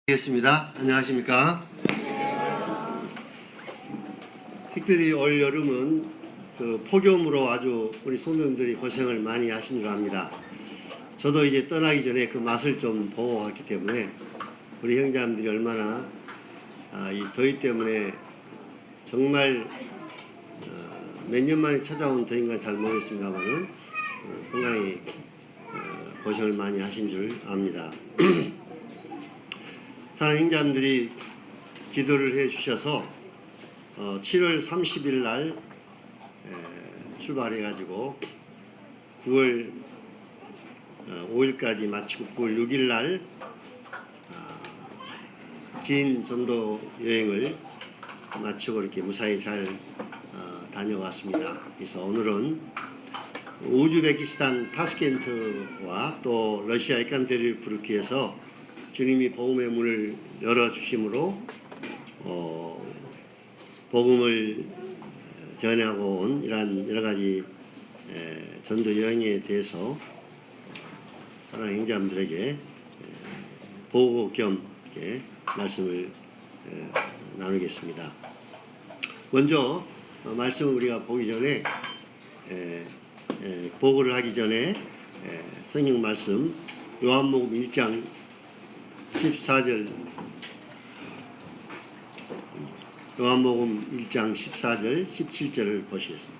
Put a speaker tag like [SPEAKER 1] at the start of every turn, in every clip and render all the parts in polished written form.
[SPEAKER 1] 겠습니다. 안녕하십니까? 특별히 올 여름은 그 폭염으로 아주 우리 손님들이 고생을 많이 하신 줄 압니다. 저도 이제 떠나기 전에 그 맛을 좀 보고 왔기 때문에 우리 형제님들이 얼마나 이 더위 때문에 정말 몇 년 만에 찾아온 더위인가 잘 모르겠습니다만은 상당히 고생을 많이 하신 줄 압니다. 사랑하는 형제님들이 기도를 해 주셔서 7월 30일 날 출발해 가지고 9월 5일까지 마치고 9월 6일 날 긴 전도 여행을 마치고 이렇게 무사히 잘 다녀왔습니다. 그래서 오늘은 우즈베키스탄 타스켄트와 또 러시아 이칸데르부르크에서 주님이 복음의 문을 열어주심으로 복음을 전하고 온 이러한 여러 가지 전도 여행에 대해서 사랑하는 형제님들에게 보고 겸 이렇게 말씀을 나누겠습니다. 먼저 말씀을 우리가 보기 전에 보고를 하기 전에 성경 말씀 요한복음 1장 14절 요한복음 1장 14절 17절을 보시겠습니다.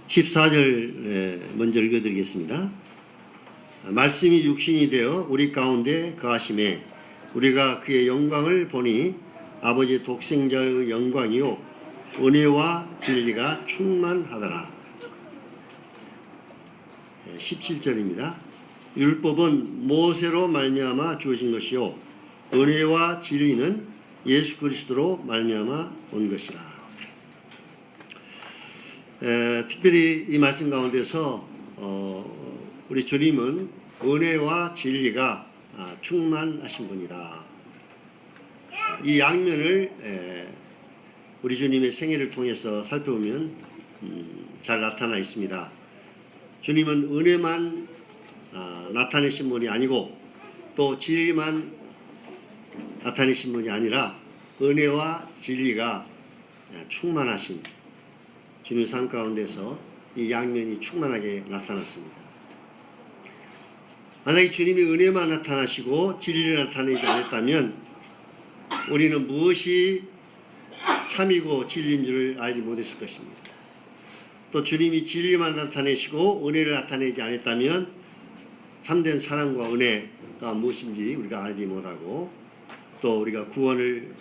[SPEAKER 1] (14절) 먼저 읽어드리겠습니다. 말씀이 육신이 되어 우리 가운데 거하심에 우리가 그의 영광을 보니 아버지 독생자의 영광이요 은혜와 진리가 충만하더라. 17절입니다. 율법은 모세로 말미암아 주어진 것이요 은혜와 진리는 예수 그리스도로 말미암아 온 것이라. 특별히 이 말씀 가운데서 우리 주님은 은혜와 진리가 충만하신 분이다. 이 양면을 우리 주님의 생애를 통해서 살펴보면 잘 나타나 있습니다. 주님은 은혜만 나타내신 분이 아니고 또 진리만 나타내신 분이 아니라 은혜와 진리가 충만하신 주님 삶 가운데서 이 양면이 충만하게 나타났습니다. 만약에 주님이 은혜만 나타나시고 진리를 나타내지 않았다면 우리는 무엇이 참이고 진리인 줄 알지 못했을 것입니다. 또 주님이 진리만 나타내시고 은혜를 나타내지 않았다면 참된 사랑과 은혜가 무엇인지 우리가 알지 못하고 또 우리가 구원을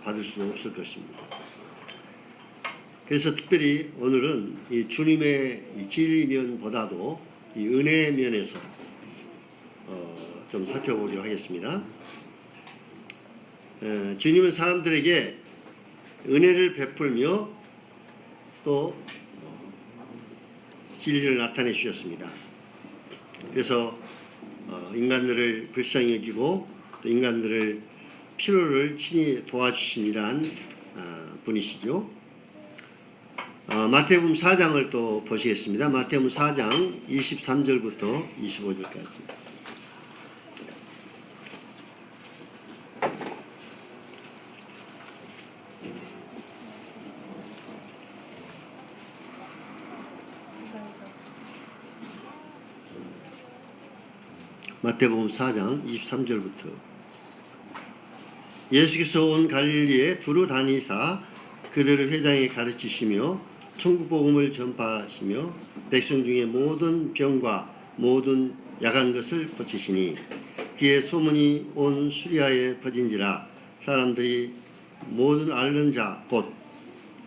[SPEAKER 1] 받을 수 없을 것입니다. 그래서 특별히 오늘은 이 주님의 이 진리면보다도 이 은혜 면에서 좀 살펴보려고 하겠습니다. 주님은 사람들에게 은혜를 베풀며 또 진리를 나타내 주셨습니다. 그래서 인간들을 불쌍히 여기고 또 인간들을 필요를 친히 도와주신 이러한 분이시죠. 마태복음 4장을 또 보시겠습니다. 마태복음 4장 23절부터 25절까지. 마태복음 4장 23절부터 예수께서 온 갈릴리에 두루 다니사 그들을 회당에 가르치시며 천국 복음을 전파하시며 백성 중에 모든 병과 모든 약한 것을 고치시니 그의 소문이 온 수리아에 퍼진지라. 사람들이 모든 앓는 자 곧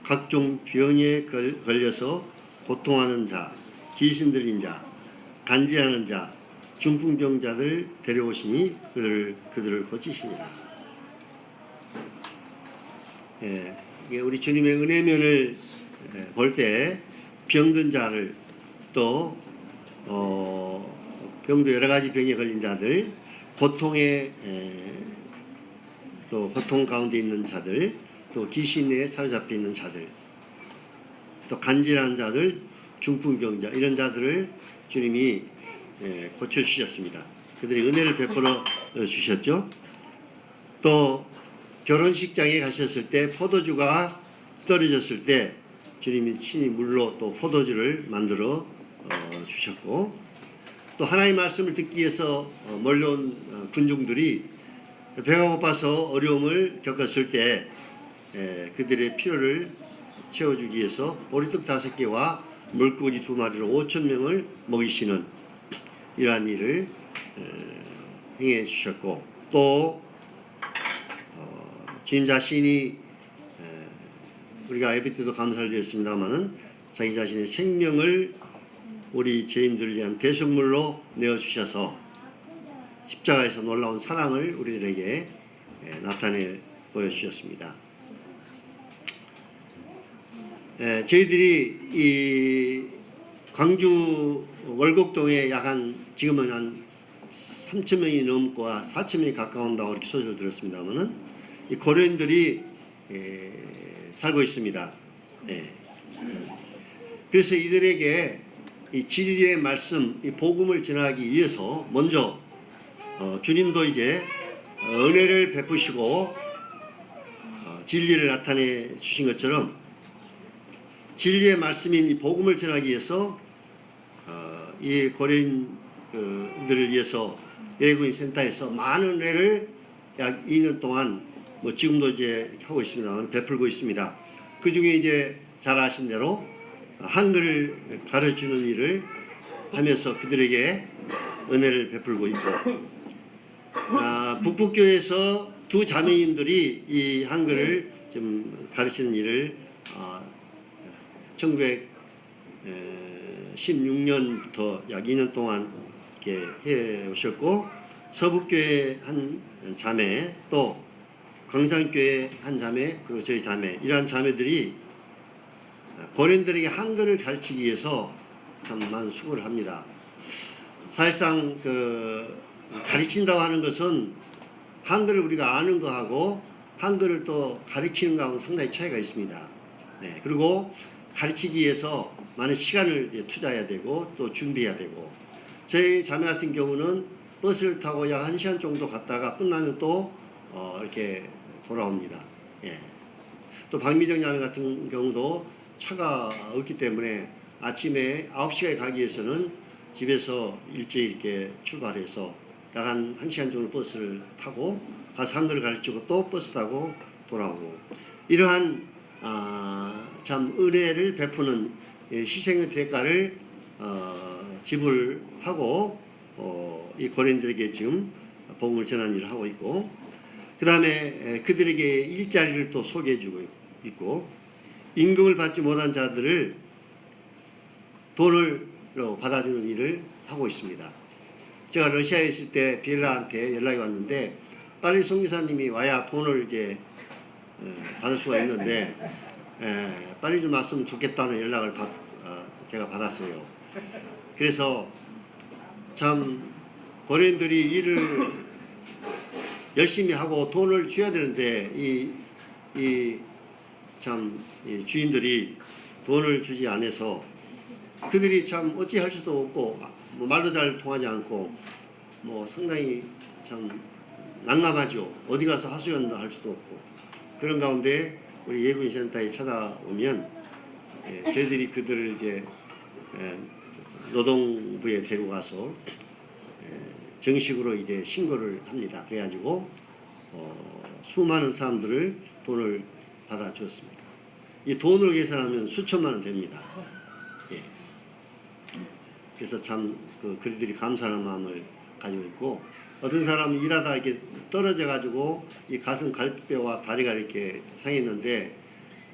[SPEAKER 1] 각종 병에 걸려서 고통하는 자, 귀신 들린 자, 간지하는 자, 중풍병자들 데려오시니 그들을 고치시니라. 우리 주님의 은혜면을 볼 때 병든 자를 또 병도 여러 가지 병에 걸린 자들, 고통에 또 고통 가운데 있는 자들, 또 귀신에 사로잡혀 있는 자들, 또 간질한 자들, 중풍병자 이런 자들을 주님이 고쳐주셨습니다. 그들이 은혜를 베풀어 주셨죠. 또 결혼식장에 가셨을 때 포도주가 떨어졌을 때 주님이 친히 물로 또 포도주를 만들어 주셨고, 또 하나님의 말씀을 듣기 위해서 몰려온 군중들이 배가 고파서 어려움을 겪었을 때 그들의 필요를 채워주기 위해서 보리떡 5개와 물고기 2마리로 5,000명을 먹이시는 이러한 일을 행해 주셨고, 또 주님 자신이 우리가 예배 때도 감사를 드렸습니다마는 자기 자신의 생명을 우리 죄인들을 위한 대속물로 내어주셔서 십자가에서 놀라운 사랑을 우리들에게 나타내 보여주셨습니다. 저희들이 이 광주 월곡동에 지금은 한 3,000명이 넘고 4,000명이 가까운다고 이렇게 소식을 들었습니다만은 이 고려인들이 살고 있습니다. 그래서 이들에게 이 진리의 말씀, 이 복음을 전하기 위해서 먼저 주님도 이제 은혜를 베푸시고 진리를 나타내 주신 것처럼 진리의 말씀인 이 복음을 전하기 위해서 이 고려인들을 위해서 외국인 센터에서 많은 은혜를 약 2년 동안 지금도 이제 하고 있습니다만 베풀고 있습니다. 그 중에 이제 잘 아신 대로 한글을 가르치는 일을 하면서 그들에게 은혜를 베풀고 있고, 북북교에서 두 자매님들이 이 한글을 좀 가르치는 일을 1916년부터 약 2년 동안 이렇게 해 오셨고, 서북교회 한 자매, 또 광산교회 한 자매, 그리고 저희 자매, 이러한 자매들이 고려인들에게 한글을 가르치기 위해서 참 많은 수고를 합니다. 사실상 가르친다고 하는 것은 한글을 우리가 아는 거하고 한글을 또 가르치는 거하고는 상당히 차이가 있습니다. 그리고 가르치기 위해서 많은 시간을 이제 투자해야 되고 또 준비해야 되고, 저희 자매 같은 경우는 버스를 타고 약 1시간 정도 갔다가 끝나면 또 이렇게 돌아옵니다. 또 박미정 자매 같은 경우도 차가 없기 때문에 아침에 9시에 가기 위해서는 집에서 일찍 이렇게 출발해서 약 한 1시간 정도 버스를 타고 가서 한글을 가르치고 또 버스 타고 돌아오고, 이러한 참 은혜를 베푸는 희생의 대가를 지불하고 이 고린들에게 지금 복음을 전하는 일을 하고 있고, 그 다음에 그들에게 일자리를 또 소개해주고 있고, 임금을 받지 못한 자들을 돈으로 받아주는 일을 하고 있습니다. 제가 러시아에 있을 때 비엘라한테 연락이 왔는데 빨리 송기사님이 와야 돈을 이제 받을 수가 있는데 빨리 좀 왔으면 좋겠다는 연락을 제가 받았어요. 그래서 참 고려인들이 일을 열심히 하고 돈을 줘야 되는데 이 주인들이 돈을 주지 않아서 그들이 참 어찌 할 수도 없고 말도 잘 통하지 않고 상당히 참 난감하죠. 어디 가서 하소연도 할 수도 없고, 그런 가운데 우리 예군센터에 찾아오면 저희들이 그들을 이제 노동부에 데려가서 정식으로 이제 신고를 합니다. 그래가지고 수많은 사람들을 돈을 받아주었습니다. 이 돈으로 계산하면 수천만 원 됩니다. 그래서 참 그들이 감사하는 마음을 가지고 있고, 어떤 사람은 일하다 이렇게 떨어져 가지고 이 가슴 갈비뼈와 다리가 이렇게 상했는데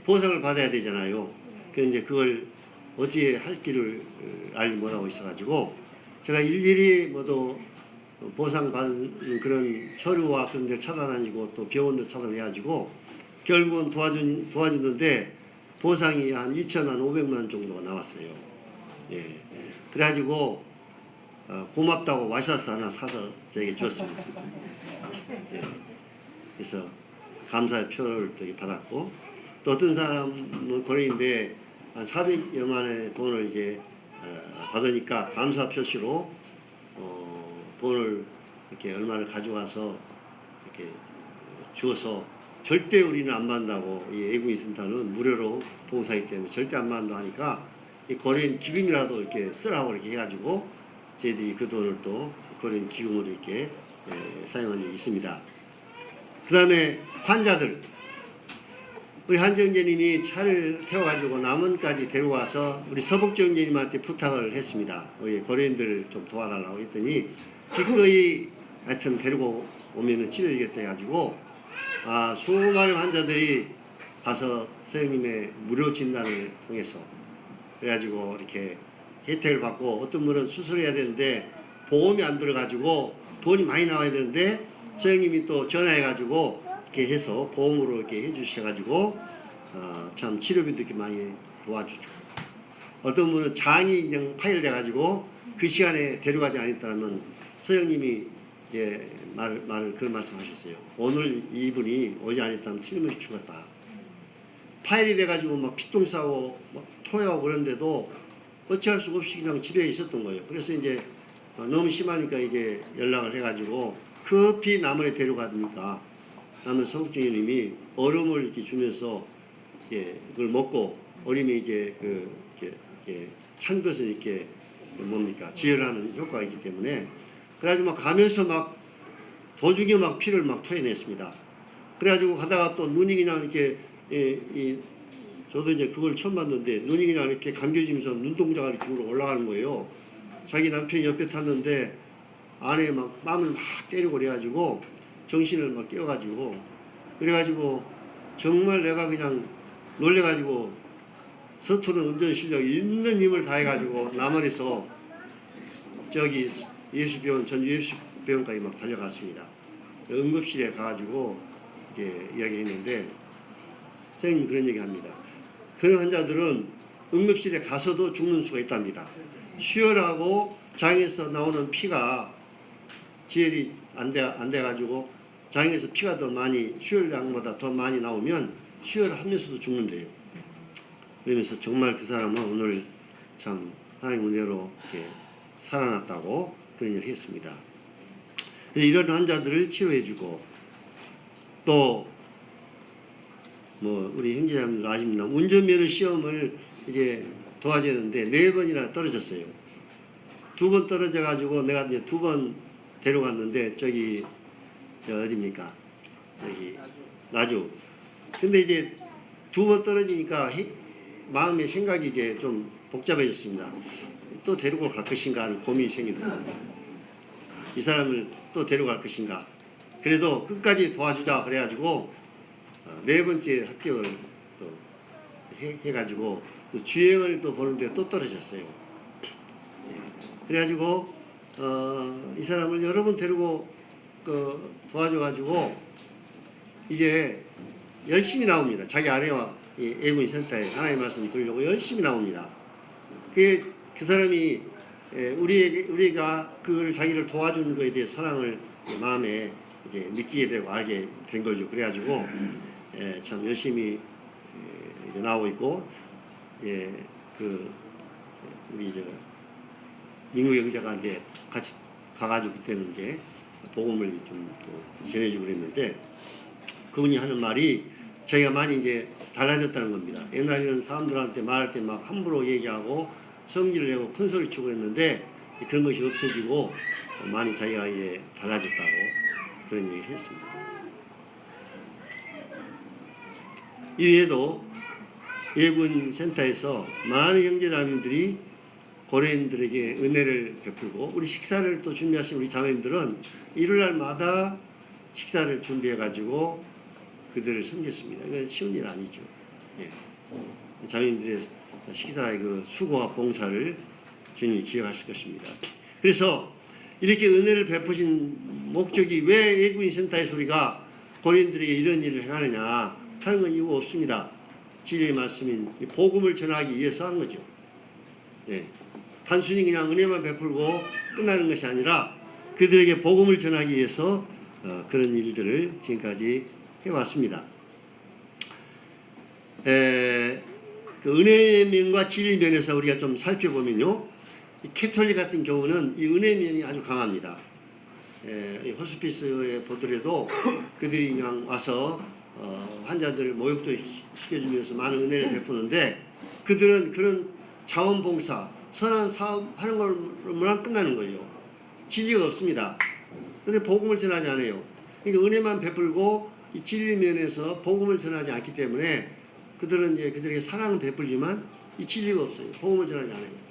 [SPEAKER 1] 보상을 받아야 되잖아요. 그런데 그걸 어찌 할 길을 알지 못하고 있어가지고 제가 일일이 모두 보상받는 그런 서류와 그런 데를 찾아다니고 또 병원도 찾아내가지고 결국은 도와주는데 보상이 한 2,500만 원 정도가 나왔어요. 그래가지고 고맙다고 와이셔츠 하나 사서 저에게 줬습니다. 그래서 감사의 표를 또 받았고, 또 어떤 사람은 고려인데 한 400여만 원의 돈을 이제 받으니까 감사 표시로 돈을 이렇게 얼마를 가져와서 이렇게 주어서, 절대 우리는 안 받는다고, 이 애국인 센터는 무료로 봉사하기 때문에 절대 안 받는다 하니까 이 고려인 기금이라도 이렇게 쓰라고 이렇게 해가지고 저희들이 그 돈을 또 고려인 기금으로 이렇게 사용한 적이 있습니다. 그 다음에 환자들, 우리 한정재님이 차를 태워가지고 남원까지 데려와서 우리 서복정재님한테 부탁을 했습니다. 우리 고려인들을 좀 도와달라고 했더니 기꺼이 하여튼 데리고 오면은 치료해주겠다 해가지고 수많은 환자들이 가서 선생님의 무료 진단을 통해서 그래가지고 이렇게 혜택을 받고, 어떤 분은 수술해야 되는데 보험이 안 들어가지고 돈이 많이 나와야 되는데 선생님이 또 전화해가지고 이렇게 해서 보험으로 이렇게 해주셔가지고 참 치료비도 이렇게 많이 도와주죠. 어떤 분은 장이 그냥 파열돼가지고 그 시간에 데려가지 않았다면 선생님이 이제 그런 말씀하셨어요. 오늘 이분이 오지 않았다면 틀림없이 죽었다. 파열이 돼가지고 막 피똥 싸고 막 토하고 그런데도 어찌할 수 없이 그냥 집에 있었던 거예요. 그래서 이제 너무 심하니까 이제 연락을 해가지고 급히 남원에 데려가니까 남원 서국중님이 얼음을 이렇게 주면서 그걸 먹고, 얼음이 이제 찬 것을 이렇게 뭡니까 지혈하는 효과가 있기 때문에, 그래가지고 막 가면서 막 도중에 막 피를 막 토해냈습니다. 그래가지고 가다가 또 눈이 그냥 이렇게 저도 이제 그걸 처음 봤는데 눈이 그냥 이렇게 감겨지면서 눈동자가 이렇게 올라가는 거예요. 자기 남편이 옆에 탔는데 안에 막 뺨을 막 때리고 그래가지고 정신을 막 깨워가지고, 그래가지고 정말 내가 그냥 놀래가지고 서투른 운전 실력이 있는 힘을 다해가지고 남원에서 저기 예수병원, 전주 예수병원까지 막 달려갔습니다. 응급실에 가가지고 이제 이야기했는데 선생님 그런 얘기 합니다. 그런 환자들은 응급실에 가서도 죽는 수가 있답니다. 수혈하고 장에서 나오는 피가 지혈이 안 돼가지고 장에서 피가 더 많이, 수혈량보다 더 많이 나오면 수혈하면서도 죽는데요. 그러면서 정말 그 사람은 오늘 참 하나님 은혜로 이렇게 살아났다고 그런 일을 했습니다. 이런 환자들을 치료해주고, 또 뭐 우리 형제자매들 아십니다. 운전면허 시험을 이제 도와줬는데 4번이나 떨어졌어요. 2번 떨어져가지고 내가 이제 2번 데려갔는데 저기 어디입니까? 저기 나주. 근데 이제 2번 떨어지니까 마음의 생각이 이제 좀 복잡해졌습니다. 또 데리고 갈 것인가 하는 고민이 생기더라고요. 이 사람을 또 데려갈 것인가. 그래도 끝까지 도와주자 그래가지고 4번째 합격을 또 해가지고 또 주행을 또 보는데 또 떨어졌어요. 그래가지고 이 사람을 여러 번 데리고 도와줘가지고 이제 열심히 나옵니다. 자기 아내와 애국인 센터에 하나님의 말씀 들으려고 열심히 나옵니다. 그 사람이 우리가 그걸 자기를 도와주는 것에 대해 사랑을 마음에 이제 느끼게 되고 알게 된 거죠. 그래가지고 참 열심히 이제 나오고 있고, 우리 민국 형제가 이제 같이 가가지고 그때는 이제 복음을 좀 또 전해주고 그랬는데, 그분이 하는 말이 저희가 많이 이제 달라졌다는 겁니다. 옛날에는 사람들한테 말할 때 막 함부로 얘기하고 성질을 내고 큰 소리 치고 그랬는데 그런 것이 없어지고 많이 자기가 이제 달라졌다고 그런 얘기를 했습니다. 이외에도 예군 센터에서 많은 형제자매들이 고려인들에게 은혜를 베풀고, 우리 식사를 또 준비하신 우리 자매님들은 일요일날마다 식사를 준비해가지고 그들을 섬겼습니다. 이건 쉬운 일 아니죠. 자매님들의 식사의 그 수고와 봉사를 주님이 기억하실 것입니다. 그래서 이렇게 은혜를 베푸신 목적이 왜 예군인 센터에서 우리가 고려인들에게 이런 일을 행하느냐 하는 건 이유 없습니다. 진리의 말씀인 복음을 전하기 위해서 한 거죠. 단순히 그냥 은혜만 베풀고 끝나는 것이 아니라 그들에게 복음을 전하기 위해서 그런 일들을 지금까지 해왔습니다. 그 은혜의 면과 진리 면에서 우리가 좀 살펴보면요, 이 캐톨릭 같은 경우는 이 은혜 면이 아주 강합니다. 이 호스피스에 보더라도 그들이 그냥 와서 환자들 모욕도 시켜주면서 많은 은혜를 베푸는데, 그들은 그런 자원봉사, 선한 사업 하는 걸로만 끝나는 거예요. 진리가 없습니다. 근데 복음을 전하지 않아요. 그러니까 은혜만 베풀고 이 진리 면에서 복음을 전하지 않기 때문에 그들은 이제 그들에게 사랑을 베풀지만 이 진리가 없어요. 복음을 전하지 않아요.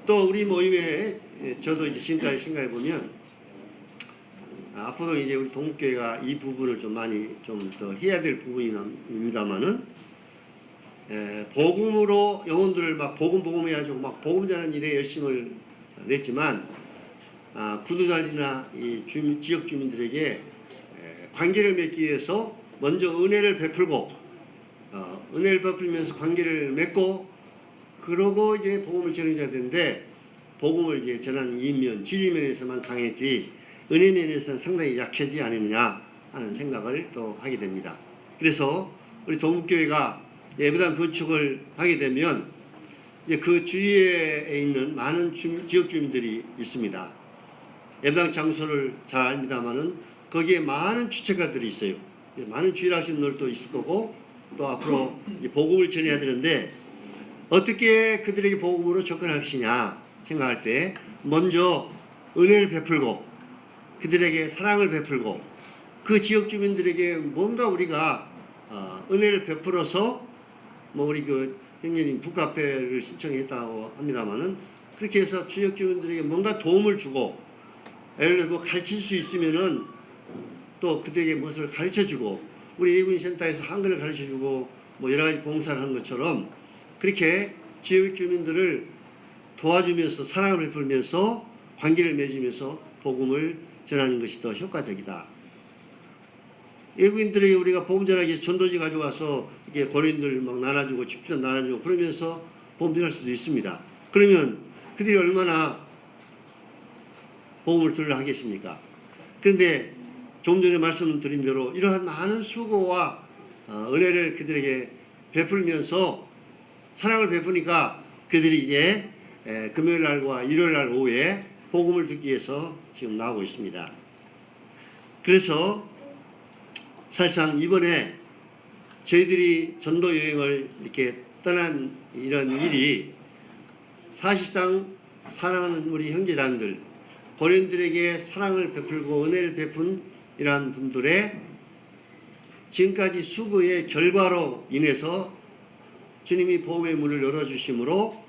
[SPEAKER 1] 또 우리 모임에 저도 이제 지금까지 생각해 보면 앞으로 이제 우리 동국교회가 이 부분을 좀 많이 좀 더 해야 될 부분입니다만은, 복음으로 영혼들을 막 복음 해가지고 막 복음 전하는 일에 열심을 냈지만, 구도자들이나 이 지역 주민들에게 관계를 맺기 위해서 먼저 은혜를 베풀고, 은혜를 베풀면서 관계를 맺고, 그러고 이제 복음을 전해줘야 되는데, 복음을 이제 전하는 이면, 진리면에서만 강했지 은혜면에서는 상당히 약해지지 않느냐 하는 생각을 또 하게 됩니다. 그래서 우리 동국교회가 예배당 건축을 하게 되면 이제 그 주위에 있는 많은 지역 주민들이 있습니다. 예배당 장소를 잘 압니다만은 거기에 많은 주체가들이 있어요. 많은 주일하시는 분들도 있을 거고, 또 앞으로 이제 복음을 전해야 되는데 어떻게 그들에게 복음으로 접근할 것이냐 생각할 때, 먼저 은혜를 베풀고 그들에게 사랑을 베풀고, 그 지역 주민들에게 뭔가 우리가 은혜를 베풀어서, 뭐 우리 그 형님 북카페를 신청했다고 합니다만은, 그렇게 해서 지역 주민들에게 뭔가 도움을 주고, 예를 들어 뭐 가르칠 수 있으면은 또 그들에게 무엇을 가르쳐주고, 우리 예군센터에서 한글을 가르쳐주고 뭐 여러 가지 봉사를 하는 것처럼 그렇게 지역 주민들을 도와주면서 사랑을 베풀면서 관계를 맺으면서 복음을 전하는 것이 더 효과적이다. 외국인들에게 우리가 복음 전하기 위해서 전도지 가져와서 이렇게 고린들 막 나눠주고 집편 나눠주고 그러면서 복음 전할 수도 있습니다. 그러면 그들이 얼마나 복음을 들으려 하겠습니까? 그런데 좀 전에 말씀드린 대로 이러한 많은 수고와 은혜를 그들에게 베풀면서 사랑을 베푸니까 그들이 이제 금요일 날과 일요일 날 오후에 복음을 듣기 위해서 지금 나오고 있습니다. 그래서 사실상 이번에 저희들이 전도 여행을 이렇게 떠난 이런 일이 사실상 사랑하는 우리 형제자매들, 고린들에게 사랑을 베풀고 은혜를 베푼 이러한 분들의 지금까지 수고의 결과로 인해서 주님이 복음의 문을 열어주심으로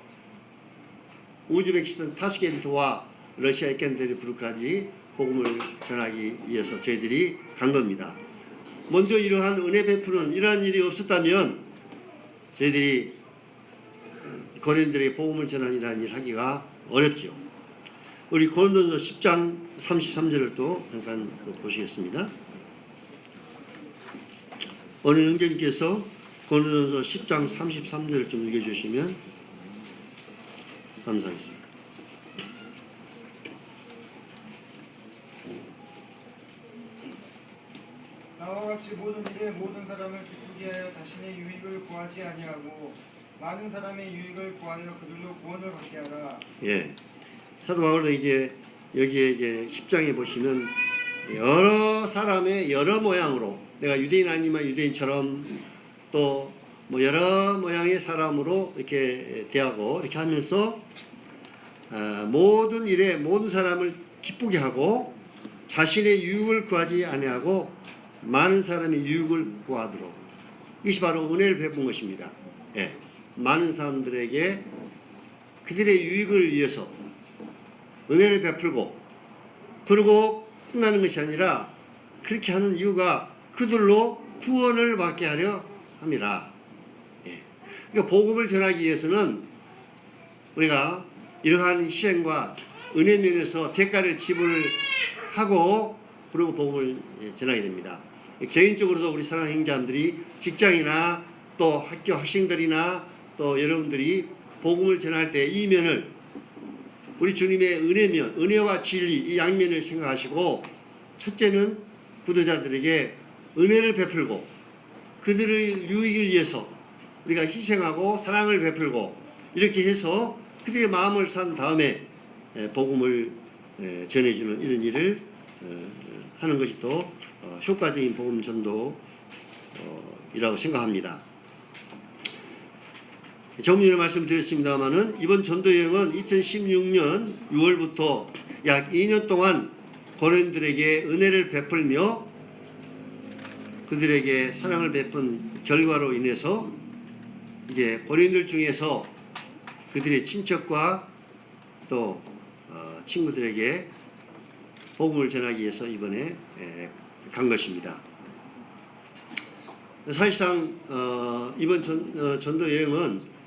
[SPEAKER 1] 우즈베키스탄 타슈켄트와 러시아 에켄데르부르까지 복음을 전하기 위해서 저희들이 간 겁니다. 먼저 이러한 은혜 베푸는 이러한 일이 없었다면 저희들이 고린들에게 복음을 전하는 이러한 일을 하기가 어렵죠. 우리 고린도전서 10장 33절을 또 잠깐 보시겠습니다. 오늘 형제님께서 고린도전서 10장 33절을 좀 읽어주시면 감사하겠습니다.
[SPEAKER 2] 나와 같이 모든 일에 모든 사람을 기쁘게 하여 자신의 유익을 구하지 아니하고 많은 사람의 유익을 구하여 그들로 구원을 받게 하라.
[SPEAKER 1] 예, 사도 바울도 이제 여기에 이제 10장에 보시면 여러 사람의 여러 모양으로, 내가 유대인 아니면 유대인처럼 또 뭐 여러 모양의 사람으로 이렇게 대하고 이렇게 하면서 모든 일에 모든 사람을 기쁘게 하고 자신의 유익을 구하지 아니하고 많은 사람의 유익을 구하도록, 이것이 바로 은혜를 베푼 것입니다. 예, 많은 사람들에게 그들의 유익을 위해서 은혜를 베풀고, 그리고 끝나는 것이 아니라 그렇게 하는 이유가 그들로 구원을 받게 하려 함이라. 예. 그러니까 복음을 전하기 위해서는 우리가 이러한 희생과 은혜 면에서 대가를 지불을 하고 그리고 복음을 전하게 됩니다. 개인적으로도 우리 사랑하는 형제자매들이 직장이나 또 학교 학생들이나 또 여러분들이 복음을 전할 때 이 면을 우리 주님의 은혜면, 은혜와 진리 이 양면을 생각하시고, 첫째는 구도자들에게 은혜를 베풀고 그들의 유익을 위해서 우리가 희생하고 사랑을 베풀고 이렇게 해서 그들의 마음을 산 다음에 복음을 전해주는 이런 일을 하는 것이 또 효과적인 복음 전도이라고 생각합니다. 조금 전에 말씀드렸습니다마는 이번 전도 여행은 2016년 6월부터 약 2년 동안 고린도들에게 은혜를 베풀며 그들에게 사랑을 베푼 결과로 인해서 이제 고린도들 중에서 그들의 친척과 또 친구들에게 복음을 전하기 위해서 이번에 간 것입니다. 사실상 이번 전도 여행은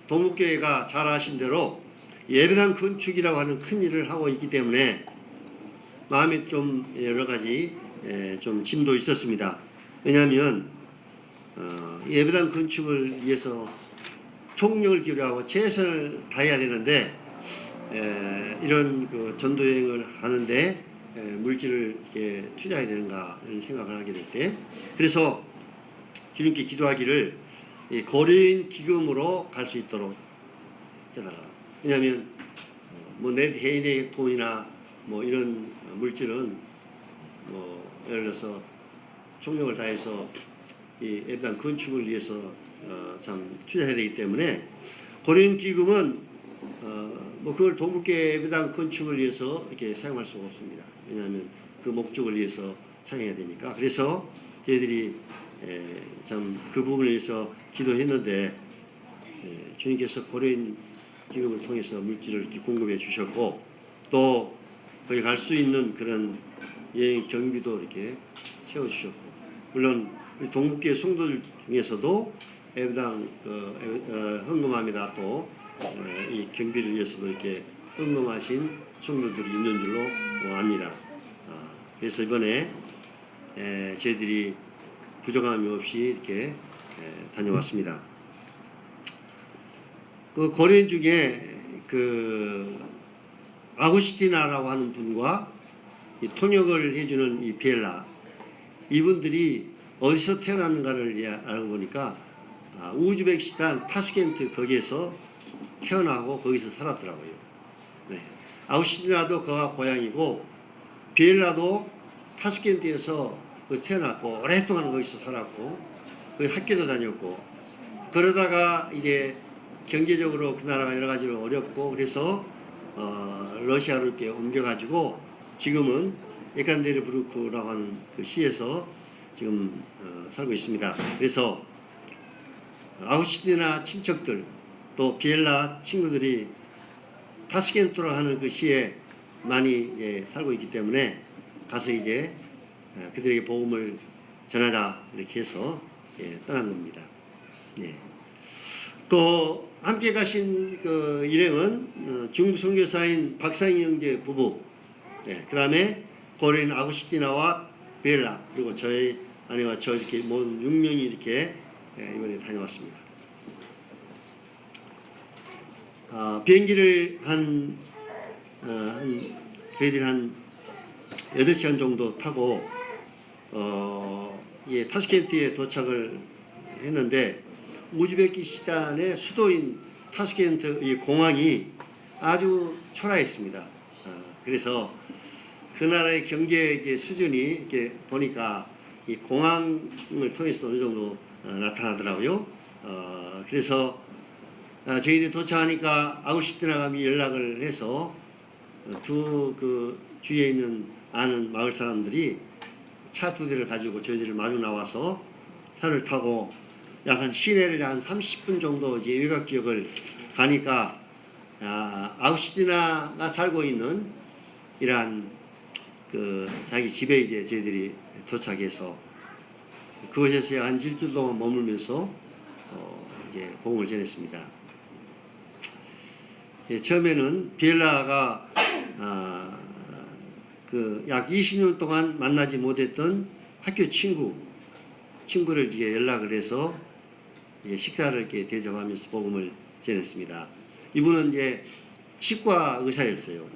[SPEAKER 1] 동국교회가 잘 아신 대로 예배당 건축이라고 하는 큰 일을 하고 있기 때문에 마음에 좀 여러 가지 좀 짐도 있었습니다. 왜냐하면 예배당 건축을 위해서 총력을 기울여하고 최선을 다해야 되는데 이런 그 전도 여행을 하는데 물질을 이렇게 투자해야 되는가 이런 생각을 하게 될 때 그래서 주님께 기도하기를 거래인 기금으로 갈 수 있도록 해달라. 왜냐하면 뭐 내 개인의 돈이나 뭐 이런 물질은 뭐 예를 들어서 총력을 다해서 이 예배당 건축을 위해서 참 투자해야 되기 때문에 거래인 기금은 뭐 그걸 동국교회 예배당 건축을 위해서 이렇게 사용할 수가 없습니다. 왜냐하면 그 목적을 위해서 사용해야 되니까. 그래서 저희들이 참 그 부분에 의해서 기도했는데 주님께서 고려인 기금을 통해서 물질을 이렇게 공급해 주셨고 또 거기 갈 수 있는 그런 여행 경비도 이렇게 세워 주셨고 물론 우리 동북교회 성도들 중에서도 예배당 헌금합니다. 또 이 경비를 위해서도 이렇게 헌금하신 성도들이 있는 줄로 압니다. 그래서 이번에 저희들이 부정함이 없이 이렇게 다녀왔습니다. 그 고려인 중에 그 아구스티나라고 하는 분과 이 통역을 해주는 이 비엘라 이분들이 어디서 태어났는가를 알고 보니까 우즈베키스탄 타슈켄트 거기에서 태어나고 거기서 살았더라고요. 네. 아구스티나도 그가 고향이고 비엘라도 타슈켄트에서 태어났고 오랫동안 거기서 살았고 거기 학교도 다녔고 그러다가 이제 경제적으로 그 나라가 여러 가지로 어렵고 그래서 러시아로 이렇게 옮겨가지고 지금은 에칸데르부르크라고 하는 그 시에서 지금 살고 있습니다. 그래서 아우슈티나 친척들 또 비엘라 친구들이 타슈켄트로 하는 그 시에 많이 살고 있기 때문에 가서 이제 그들에게 복음을 전하자 이렇게 해서 떠난 겁니다. 예. 또 함께 가신 그 일행은 중국 선교사인 박상희 형제 부부, 그 다음에 고려인 아구스티나와 베라 그리고 저희 아내와 저 이렇게 모든 6명이 이렇게 이번에 다녀왔습니다. 비행기를 저희들이 한 8시간 정도 타고 타슈켄트에 도착을 했는데 우즈베키스탄의 수도인 타슈켄트 이 공항이 아주 초라했습니다. 그래서 그 나라의 경제 수준이 이렇게 보니까 이 공항을 통해서 어느 정도 나타나더라고요. 그래서 저희들이 도착하니까 아구스티나감이 연락을 해서 두 그 주위에 있는 아는 마을 사람들이 차 2대를 가지고 저희들을 마주 나와서 차를 타고 약 한 시내를 한 30분 정도 이제 외곽 지역을 가니까 아구스티나가 살고 있는 이러한 그 자기 집에 이제 저희들이 도착해서 그곳에서 한 일주일 동안 머물면서 이제 복음을 전했습니다. 처음에는 비엘라가 그 약 20년 동안 만나지 못했던 학교 친구를 이제 연락을 해서 식사를 이렇게 대접하면서 복음을 전했습니다. 이분은 이제 치과 의사였어요.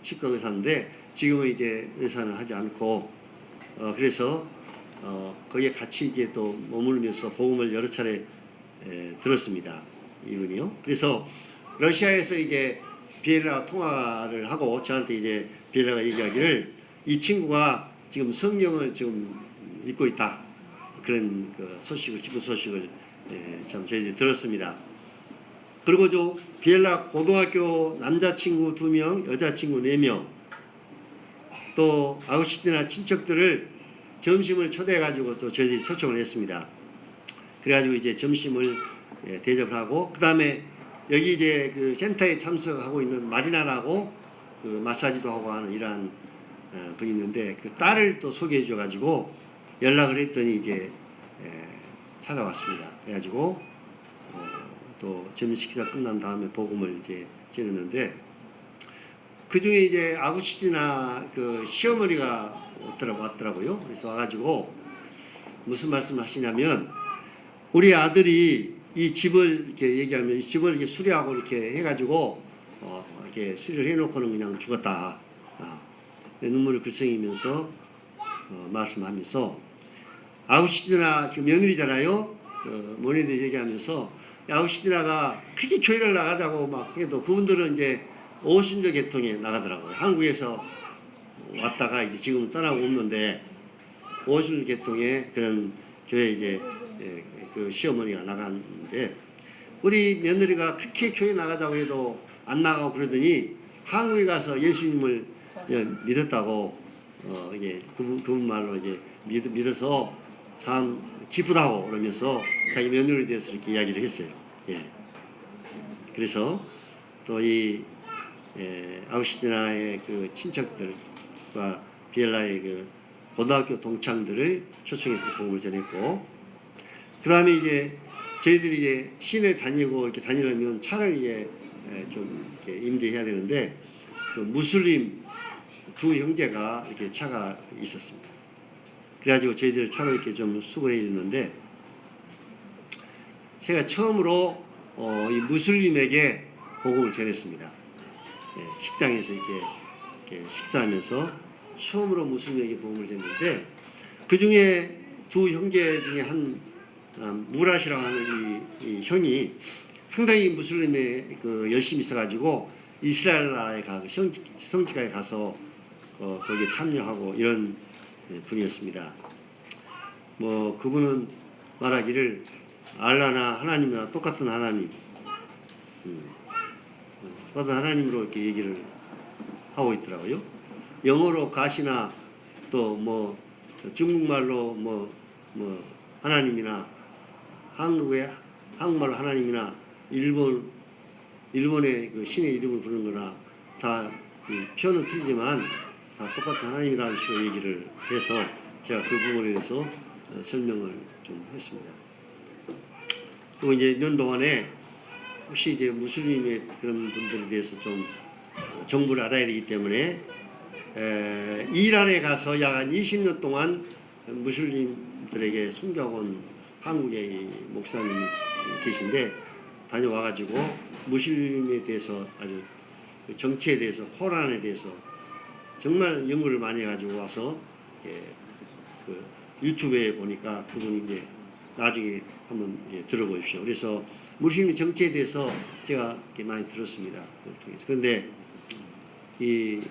[SPEAKER 1] 치과 의사인데 지금은 이제 의사는 하지 않고 그래서 거기에 같이 이게 또 머무르면서 복음을 여러 차례 들었습니다. 이분이요. 그래서 러시아에서 이제 비엘라가 통화를 하고 저한테 이제 비엘라가 얘기하기를 이 친구가 지금 성경을 지금 읽고 있다. 그런 그 소식을, 기쁜 소식을 참 저희들이 들었습니다. 그리고 저 비엘라 고등학교 남자친구 2명, 여자친구 4명, 또 아우슈티나 친척들을 점심을 초대해가지고 또 저희들이 초청을 했습니다. 그래가지고 이제 점심을 대접을 하고, 그 다음에 여기 이제 그 센터에 참석하고 있는 마리나라고 그 마사지도 하고 하는 이러한 분이 있는데 그 딸을 또 소개해 줘가지고 연락을 했더니 이제 찾아왔습니다. 그래가지고 또 점심 식사 끝난 다음에 복음을 이제 전했는데 그 중에 이제 아구시티나 그 시어머니가 왔더라고요. 그래서 와가지고 무슨 말씀을 하시냐면 우리 아들이 이 집을 이렇게 얘기하면 이 집을 이렇게 수리하고 이렇게 해가지고 이렇게 수리를 해놓고는 그냥 죽었다. 눈물을 글썽이면서 말씀하면서 아우시티나 지금 며느리잖아요. 며느리들 얘기하면서 아우시티나가 크게 교회를 나가자고 막 해도 그분들은 이제 오순절 계통에 나가더라고요. 한국에서 왔다가 이제 지금 떠나고 없는데 오순절 계통에 그런 교회 이제 그 시어머니가 나갔는데 우리 며느리가 그렇게 교회 나가자고 해도 안 나가고 그러더니 한국에 가서 예수님을 믿었다고 이제 그분 말로 이제 믿어서 참 기쁘다고 그러면서 자기 며느리에 대해서 이렇게 이야기를 했어요. 예. 그래서 또 이 아우슈티나의 그 친척들과 비엘라의 그 고등학교 동창들을 초청해서 복음을 전했고, 그 다음에 이제 저희들이 이제 시내 다니고 이렇게 다니려면 차를 이제 좀 이렇게 임대해야 되는데 그 무슬림 2 형제가 이렇게 차가 있었습니다. 그래가지고 저희들 차로 이렇게 좀 수고해 주는데 제가 처음으로 이 무슬림에게 복음을 전했습니다. 식당에서 이렇게 식사하면서 처음으로 무슬림에게 복음을 전했는데 그 중에 2 형제 중에 한 무라시라고 하는 이 형이 상당히 무슬림에 그 열심히 있어가지고 이스라엘 나라에 가서 성지가에 가서 거기에 참여하고 이런 분이었습니다. 뭐 그분은 말하기를 알라나 하나님이나 똑같은 하나님, 똑같은 하나님으로 이렇게 얘기를 하고 있더라고요. 영어로 가시나 또 뭐 중국말로 뭐 하나님이나 한국말로 하나님이나 일본의 그 신의 이름을 부르는거나 다 그 표현은 틀리지만 다 똑같은 하나님이라는 식으로 얘기를 해서 제가 그 부분에 대해서 설명을 좀 했습니다. 그리고 이제 있는 동안에 혹시 이제 무슬림의 그런 분들에 대해서 좀 정보를 알아야 되기 때문에 이란에 가서 약 한 20년 동안 무슬림들에게 순교한 한국의 목사님이 계신데 다녀와가지고 무슬림에 대해서 아주 정치에 대해서 코란에 대해서 정말 연구를 많이 해가지고 와서 그 유튜브에 보니까 그분이 이제 나중에 한번 이제 들어보십시오. 그래서 무슬림 정치에 대해서 제가 이렇게 많이 들었습니다. 그런데 이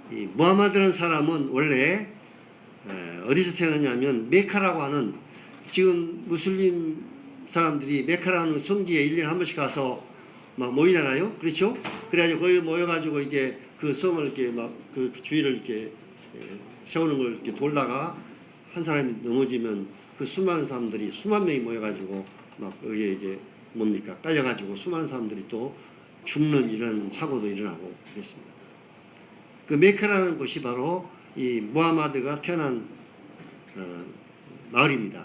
[SPEAKER 1] 무하마드라는 사람은 원래 어디서 태어났냐면 메카라고 하는, 지금 무슬림 사람들이 메카라는 성지에 1년에 한 번씩 가서 막 모이잖아요. 그렇죠? 그래가지고 거기 모여가지고 이제 그 성을 이렇게 막 그 주위를 이렇게 세우는 걸 이렇게 돌다가 한 사람이 넘어지면 그 수많은 사람들이 수만 명이 모여가지고 막 거기에 이제 뭡니까 깔려가지고 수많은 사람들이 또 죽는 이런 사고도 일어나고 그랬습니다. 그 메카라는 곳이 바로 이 무하마드가 태어난 마을입니다.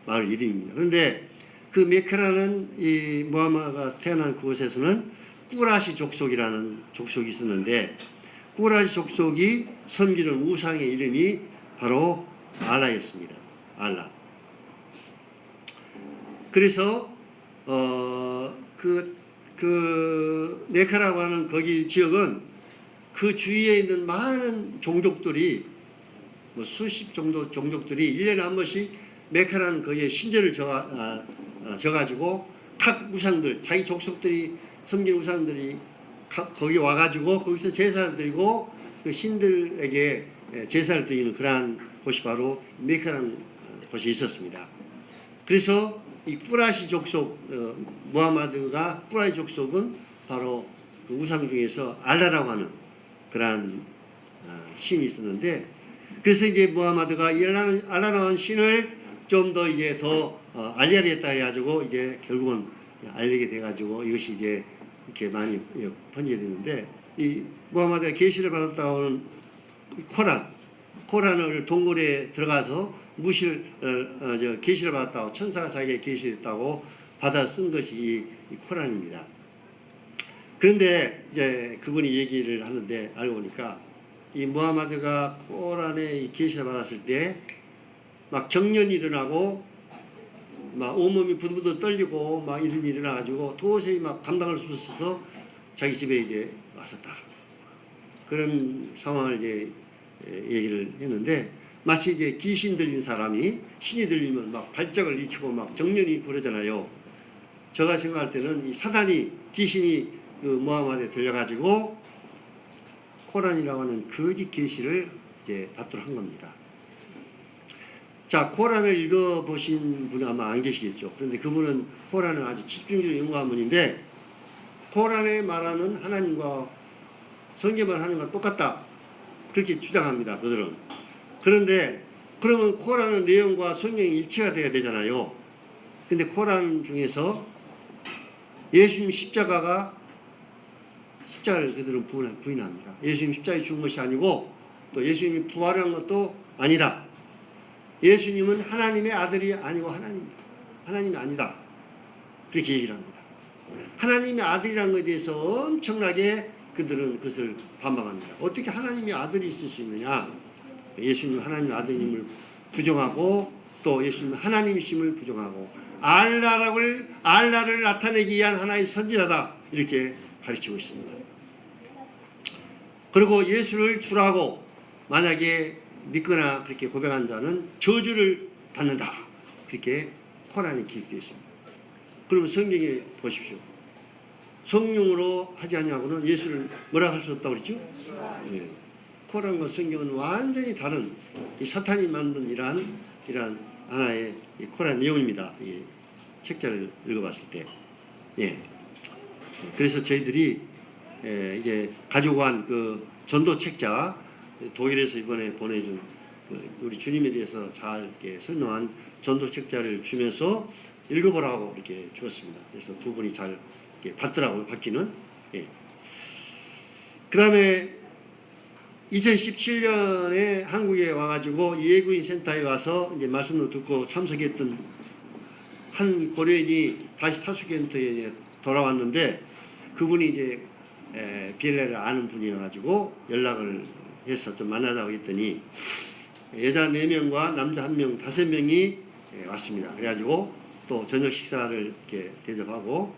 [SPEAKER 1] 마을 이름입니다. 그런데 그 메카라는 이 무하마드가 태어난 그곳에서는 꾸라시 족속이라는 족속이 있었는데 꾸라시 족속이 섬기는 우상의 이름이 바로 알라였습니다. 알라. 그래서 그 메카라고 하는 거기 지역은 그 주위에 있는 많은 종족들이 뭐 수십 정도 종족들이 1년에 한 번씩 메카라는 거기에 신전을 져가지고 각 우상들, 자기 족속들이 섬긴 우상들이 거기 와가지고 거기서 제사를 드리고 그 신들에게 제사를 드리는 그러한 곳이 바로 메카라는 곳이 있었습니다. 그래서 이 꾸라시 족속, 무하마드가 꾸라시 족속은 바로 그 우상 중에서 알라라고 하는 그러한 신이 있었는데, 그래서 이제 무하마드가 이 알라라고 하는 신을 좀 더 이제 더 알려야 되겠다 해가지고 이제 결국은 알리게 돼가지고 이것이 이제 이렇게 많이 번지게 됐는데, 이 무하마드가 계시를 받았다고 하는 코란을 동굴에 들어가서 계시를 받았다고, 천사가 자기에게 계시했다고 받아 쓴 것이 이 코란입니다. 그런데 이제 그분이 얘기를 하는데 알고 보니까 이 무하마드가 코란에 계시를 받았을 때 막 경련이 일어나고 막 온몸이 부들부들 떨리고 막 이런 일이 일어나가지고 도저히 막 감당할 수 없어서 자기 집에 이제 왔었다. 그런 상황을 이제 얘기를 했는데, 마치 이제 귀신 들린 사람이 신이 들리면 막 발작을 일으키고 막 경련이 있고 그러잖아요. 제가 생각할 때는 이 사단이, 귀신이 그 무하마드에 들려가지고 코란이라고 하는 거짓 계시를 이제 받도록 한 겁니다. 자, 코란을 읽어보신 분은 아마 안 계시겠죠. 그런데 그분은 코란을 아주 집중적으로 연구한 분인데, 코란에 말하는 하나님과 성경만 하나님과 똑같다, 그렇게 주장합니다, 그들은. 그런데 그러면 코란의 내용과 성경이 일치가 돼야 되잖아요. 근데 코란 중에서 예수님 십자가를 그들은 부인합니다. 예수님 십자가에 죽은 것이 아니고 또 예수님이 부활한 것도 아니다. 예수님은 하나님의 아들이 아니고 하나님이 아니다, 그렇게 얘기를 합니다. 하나님의 아들이라는 것에 대해서 엄청나게 그들은 그것을 반박합니다. 어떻게 하나님의 아들이 있을 수 있느냐? 예수님 하나님의 아들님을 부정하고 또 예수님 하나님이심을 부정하고 알라를 나타내기 위한 하나의 선지자다, 이렇게 가르치고 있습니다. 그리고 예수를 주라고 만약에 믿거나 그렇게 고백한 자는 저주를 받는다, 그렇게 코란에 기록되어 있습니다. 그러면 성경에 보십시오. 성령으로 하지 않냐고는 예수를 뭐라 할 수 없다고 그랬죠? 네. 코란과 성경은 완전히 다른 이 사탄이 만든 이러한 하나의 이 코란 내용입니다. 이 책자를 읽어봤을 때. 예. 그래서 저희들이 이제 가지고 간 그 전도 책자, 독일에서 이번에 보내준 우리 주님에 대해서 잘 이렇게 설명한 전도 책자를 주면서 읽어보라고 이렇게 주었습니다. 그래서 두 분이 잘 이렇게 받더라고요, 받기는. 예. 그 다음에 2017년에 한국에 와가지고 예구인 센터에 와서 이제 말씀도 듣고 참석했던 한 고려인이 다시 타수센터에 돌아왔는데, 그분이 이제 비엘레를 아는 분이어가지고 연락을 해서 좀 만나자고 했더니 여자 4명과 남자 1명, 5명이 왔습니다. 그래가지고 또 저녁 식사를 이렇게 대접하고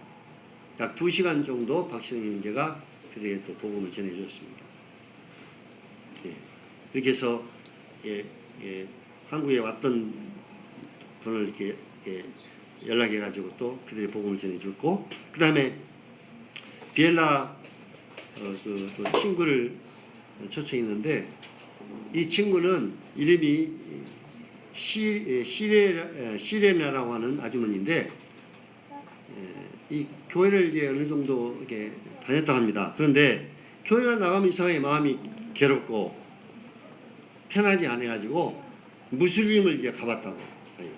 [SPEAKER 1] 약 2시간 정도 박시영 형제가 그들에게 또 복음을 전해주었습니다. 예. 그렇게 해서 한국에 왔던 분을 이렇게 연락해가지고 또 그들의 복음을 전해줬고, 그 다음에 비엘라 그 친구를 초청했는데, 이 친구는 이름이 시레나라고 하는 아주머니인데, 이 교회를 이제 어느 정도 이렇게 다녔다 합니다. 그런데 교회만 나가면 이상하게 마음이 괴롭고 편하지 않아가지고 무슬림을 이제 가봤다고, 자기가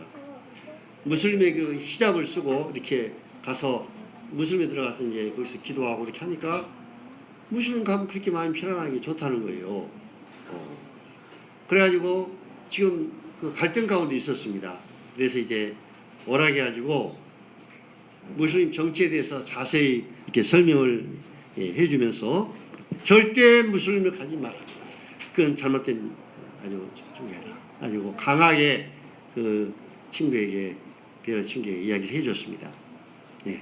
[SPEAKER 1] 무슬림의 그 히잡을 쓰고 이렇게 가서 무슬림에 들어가서 이제 거기서 기도하고 이렇게 하니까 무슬림 가면 그렇게 마음이 편안한 게 좋다는 거예요. 그래가지고 지금 그 갈등 가운데 있었습니다. 그래서 이제 오락해가지고 무슬림 정치에 대해서 자세히 이렇게 설명을 해주면서 절대 무슬림을 가지 마라, 그건 잘못된 아주 중요하다, 아주 강하게 그 친구에게, 비엘라 친구에게 이야기를 해줬습니다. 예.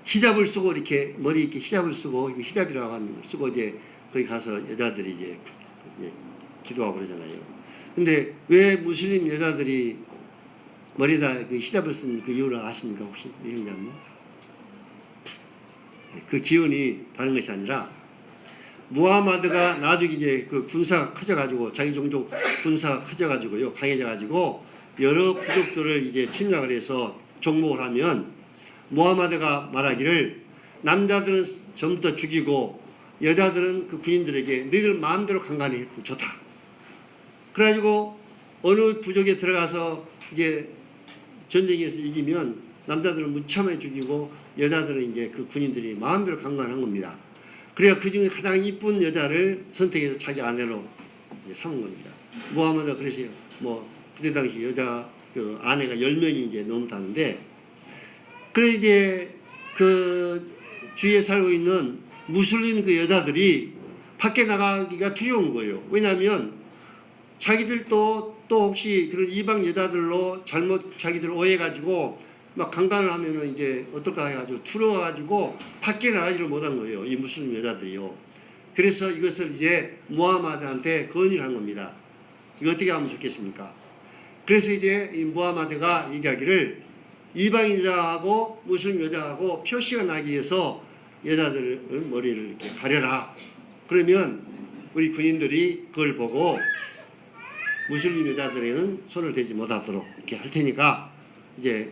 [SPEAKER 1] 히잡을 쓰고 이렇게 머리 이렇게 히잡을 쓰고, 히잡이라고 하는 걸 쓰고 이제 거기 가서 여자들이 이제 기도하고 그러잖아요. 근데 왜 무슬림 여자들이 머리에다 그 히잡을 쓴 그 이유를 아십니까? 혹시 이해하면? 그 기운이 다른 것이 아니라 무하마드가 나중에 이제 그 군사가 커져가지고 자기 종족 군사가 커져가지고요 강해져가지고 여러 부족들을 이제 침략을 해서 정복을 하면 무하마드가 말하기를 남자들은 전부 다 죽이고 여자들은 그 군인들에게 너희들 마음대로 강간해 좋다. 그래가지고 어느 부족에 들어가서 이제 전쟁에서 이기면 남자들은 무참하게 죽이고 여자들은 이제 그 군인들이 마음대로 강간한 겁니다. 그래야 그 중에 가장 이쁜 여자를 선택해서 자기 아내로 이제 삼은 겁니다. 무하마드가 그랬어요. 뭐 그때 당시 여자 그 아내가 10명이 이제 넘다는데 그래 이제 그 주위에 살고 있는 무슬림 그 여자들이 밖에 나가기가 두려운 거예요. 왜냐하면 자기들도 또 혹시 그런 이방 여자들로 잘못 자기들 오해가지고 막 강간을 하면은 이제 어떨까 해가지고 두려워가지고 밖에 나가지를 못한 거예요. 이 무슬림 여자들이요. 그래서 이것을 이제 무하마드한테 건의를 한 겁니다. 이거 어떻게 하면 좋겠습니까? 그래서 이제 이 무하마드가 얘기하기를 이방 여자하고 무슬림 여자하고 표시가 나기 위해서 여자들 머리를 이렇게 가려라. 그러면 우리 군인들이 그걸 보고 무슬림 여자들에게는 손을 대지 못하도록 이렇게 할 테니까 이제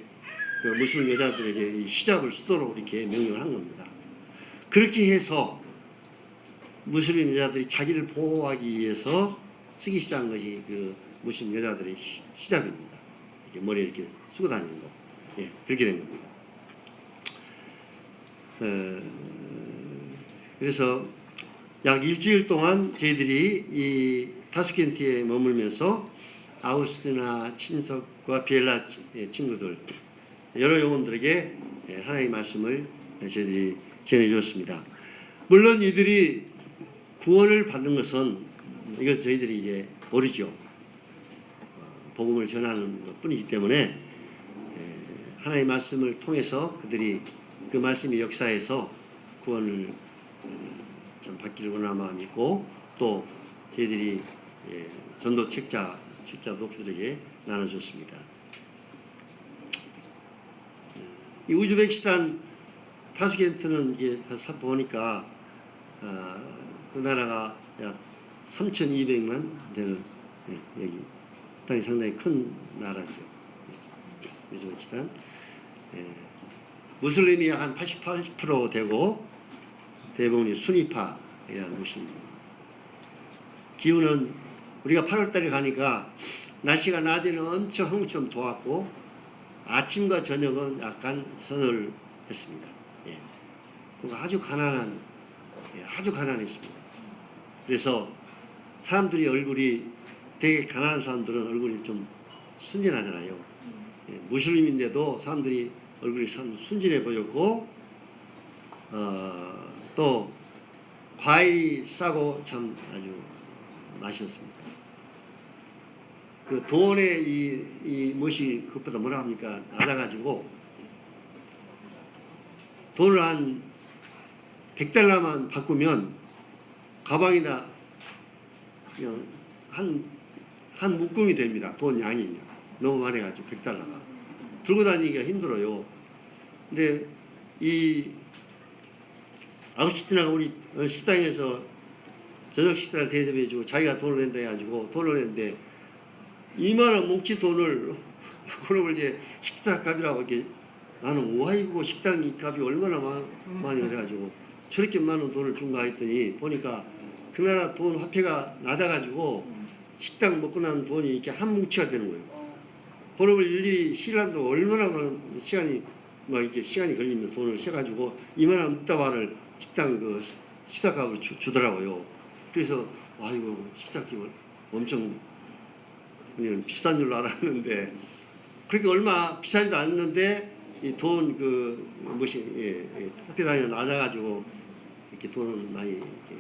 [SPEAKER 1] 그 무슬림 여자들에게 이 히잡을 쓰도록 이렇게 명령을 한 겁니다. 그렇게 해서 무슬림 여자들이 자기를 보호하기 위해서 쓰기 시작한 것이 그 무슬림 여자들의 히잡입니다. 이렇게 머리에 이렇게 쓰고 다니는 거. 예, 그렇게 된 겁니다. 그래서 약 일주일 동안 저희들이 이 타슈켄트에 머물면서 아우스티나 친석과 비엘라 친구들 여러 영혼들에게 하나님의 말씀을 저희들이 전해주었습니다. 물론 이들이 구원을 받는 것은 이것을 저희들이 이제 모르죠. 복음을 전하는 것뿐이기 때문에 하나님의 말씀을 통해서 그들이 그 말씀의 역사에서 구원을 좀 받기를 원하는 마음이 있고 또 저희들이 전도 책자도 그들에게 나눠줬습니다. 이 우즈베키스탄 타슈켄트는 이게 보니까 그 나라가 약 3,200만 되는 여기 땅이 상당히 큰 나라죠. 우즈베키스탄 무슬림이 약 한 88% 되고 대부분이 순위파이라는 무슬림. 기후는 우리가 8월달에 가니까 날씨가 낮에는 엄청 한국처럼 더웠고 아침과 저녁은 약간 서늘했습니다. 예. 그러니까 아주 가난했습니다. 그래서 사람들이 얼굴이 되게 가난한 사람들은 얼굴이 좀 순진하잖아요. 예. 무슬림인데도 사람들이 얼굴이 참 순진해 보였고 또 과일이 싸고 참 아주 맛있었습니다. 그 돈에 이 무엇이 그것보다 뭐라 합니까? 낮아가지고 돈을 한 100달러만 바꾸면 가방에다 그냥 한 묶음이 됩니다. 돈 양이 너무 많아가지고 100달러가 들고 다니기가 힘들어요. 근데 이 아우슈티나가 우리 식당에서 저녁 식사를 대접해주고 자기가 돈을 낸다 해가지고 돈을 냈는데 2만원 뭉치 돈을 그걸 이제 식사값이라고 이렇게 나는 와이고 식당 값이 얼마나 많이 그래가지고 저렇게 많은 돈을 준가 했더니 보니까 그 나라 돈 화폐가 낮아가지고 식당 먹고 난 돈이 이렇게 한 뭉치가 되는 거예요. 그걸 일일이 실한도 얼마나 많은 시간이 막 이렇게 시간이 걸리면 돈을 세가지고 2만원 묵다발을 식당 그 식사값을 주더라고요. 그래서 와 이거 식사값을 엄청 그냥 비싼 줄로 알았는데 그렇게 얼마 비싸지도 않는데 이 돈 그 뭐시 학교 다니는 낮아가지고 이렇게 돈을 많이 이렇게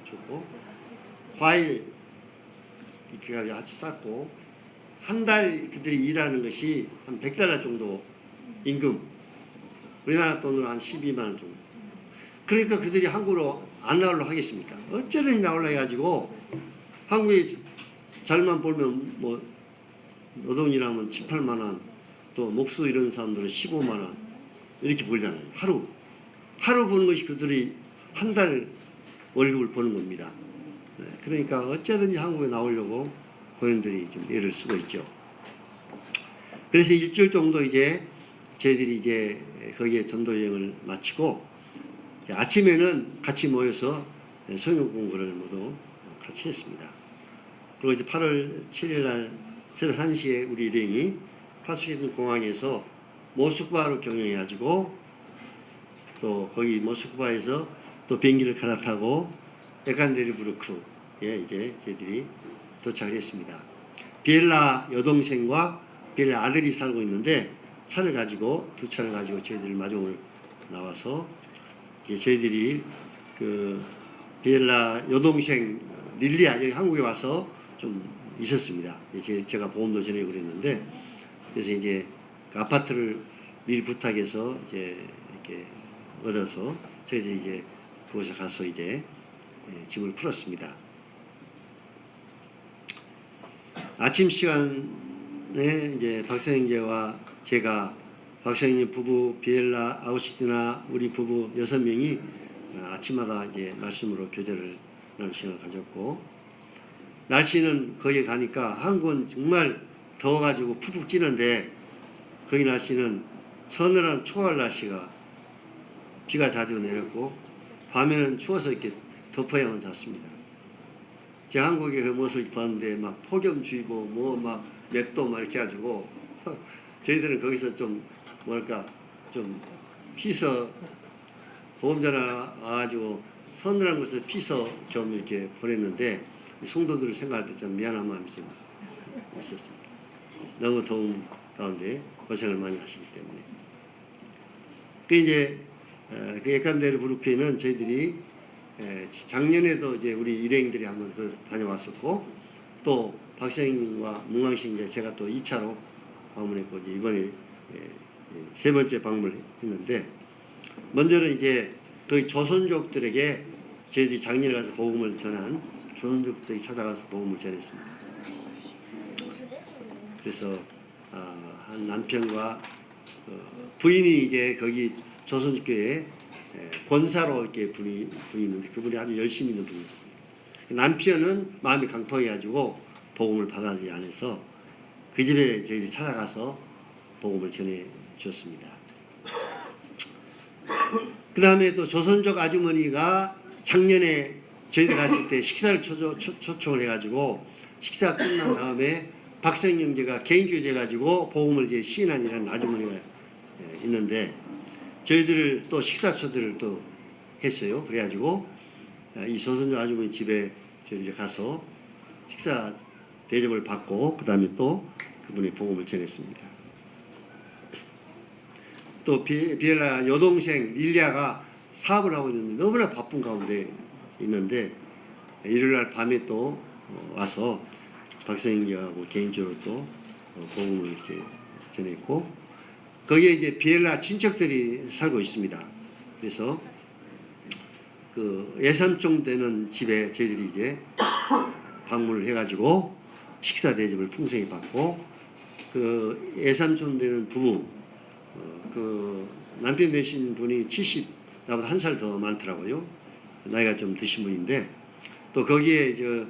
[SPEAKER 1] 줬고 과일 이렇게 아주 쌌고 한 달 그들이 일하는 것이 한 100달러 정도 임금 우리나라 돈으로 한 12만 원 정도. 그러니까 그들이 한국으로 안 나오려고 하겠습니까? 어쩌든지 나오려고 해가지고 한국에 잘만 벌면 뭐 노동이라면 7, 8만 원, 또 목수 이런 사람들은 15만 원 이렇게 벌잖아요. 하루 버는 것이 그들이 한 달 월급을 버는 겁니다. 네, 그러니까 어쩌든지 한국에 나오려고 고인들이 좀 애를 쓰고 있죠. 그래서 일주일 정도 이제 저희들이 이제 거기에 전도 여행을 마치고 이제 아침에는 같이 모여서 성경 공부를 모두 같이 했습니다. 그리고 이제 8월 7일 날 새벽 1시에 우리 일행이 파수기든 공항에서 모스크바로 경영해가지고 또 거기 모스크바에서 또 비행기를 갈아타고 에칸데르부르크에 이제 저희들이 도착을 했습니다. 비엘라 여동생과 비엘라 아들이 살고 있는데 차를 가지고 두 차를 가지고 저희들 마중을 나와서 이제 저희들이 그 비엘라 여동생 릴리아 여기 한국에 와서 좀 있었습니다. 제가 보험도 전에 그랬는데 그래서 이제 그 아파트를 미리 부탁해서 이제 이렇게 얻어서 저희들이 이제 그곳에 가서 이제 짐을 풀었습니다. 아침 시간에 이제 박사형제와 제가 박사형님 부부 비엘라 아우시티나 우리 부부 6명이 아침마다 이제 말씀으로 교제를 나누는 시간을 가졌고 날씨는 거기 가니까 한국은 정말 더워가지고 푹푹 찌는데 거기 날씨는 서늘한 초가을 날씨가 비가 자주 내렸고 밤에는 추워서 이렇게 덮어야만 잤습니다. 제가 한국의 그 모습을 봤는데 막 폭염주의보 뭐 막 몇 도 막 이렇게 해가지고 저희들은 거기서 좀 뭐랄까 좀 피서 보험전화 와가지고 서늘한 곳에 피서 좀 이렇게 보냈는데 성도들을 생각할 때 좀 미안한 마음이 좀 있었습니다. 너무 더운 가운데 고생을 많이 하시기 때문에. 그 이제 그 에칸데르부르크에는 저희들이 작년에도 이제 우리 일행들이 한번 그 다녀왔었고 또 박사님과 문광식 이제 제가 또 2차로 방문했고 이제 이번에 세 번째 방문을 했는데 먼저는 이제 거기 조선족들에게 저희들이 작년에 가서 복음을 전한 조선족들이 찾아가서 복음을 전했습니다. 그래서 한 남편과 부인이 이제 거기 조선교회에 권사로 이렇게 분이 있는데 그분이 아주 열심히 있는 분이었습니다. 남편은 마음이 강팍해가지고 복음을 받아들이지 않아서 그 집에 저희들이 찾아가서 복음을 전해 주었습니다. 그 다음에 또 조선족 아주머니가 작년에 저희들 갔을 때 식사를 초청을 해가지고 식사 끝난 다음에 박사님 형제가 개인교제 가지고 복음을 이제 시인한이라는 아주머니가 있는데 저희들을 또 식사 초대를 또 했어요. 그래가지고 이 조선족 아주머니 집에 저희들이 가서 식사 대접을 받고 그 다음에 또 그분의 복음을 전했습니다. 또 비엘라 여동생 릴리아가 사업을 하고 있는데 너무나 바쁜 가운데 있는데 일요일날 밤에 또 와서 박사님하고 개인적으로 또 복음을 이렇게 전했고 거기에 이제 비엘라 친척들이 살고 있습니다. 그래서 그 예삼촌 되는 집에 저희들이 이제 방문을 해가지고 식사 대접을 풍성히 받고 그 예삼촌 되는 부부 그 남편 되신 분이 70 나보다 한 살 더 많더라고요. 나이가 좀 드신 분인데 또 거기에 저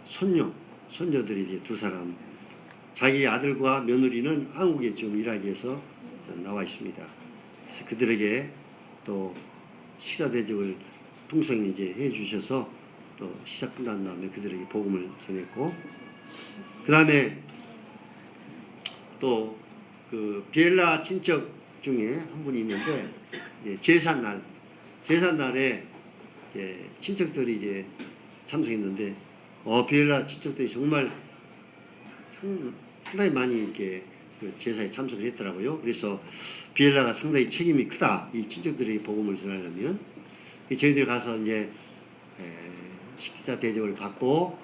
[SPEAKER 1] 손녀들이 이제 두 사람 자기 아들과 며느리는 한국에 지금 일하기 위해서 나와 있습니다. 그래서 그들에게 또 식사 대접을 풍성히 이제 해 주셔서 또 식사 끝난 다음에 그들에게 복음을 전했고 그 다음에 또 그 비엘라 친척 중에 한 분이 있는데 제삿날에 이제 친척들이 이제 참석했는데 비엘라 친척들이 정말 상당히 많이 이렇게 그 제사에 참석을 했더라고요. 그래서 비엘라가 상당히 책임이 크다. 이 친척들이 복음을 전하려면 저희들이 가서 이제 식사 대접을 받고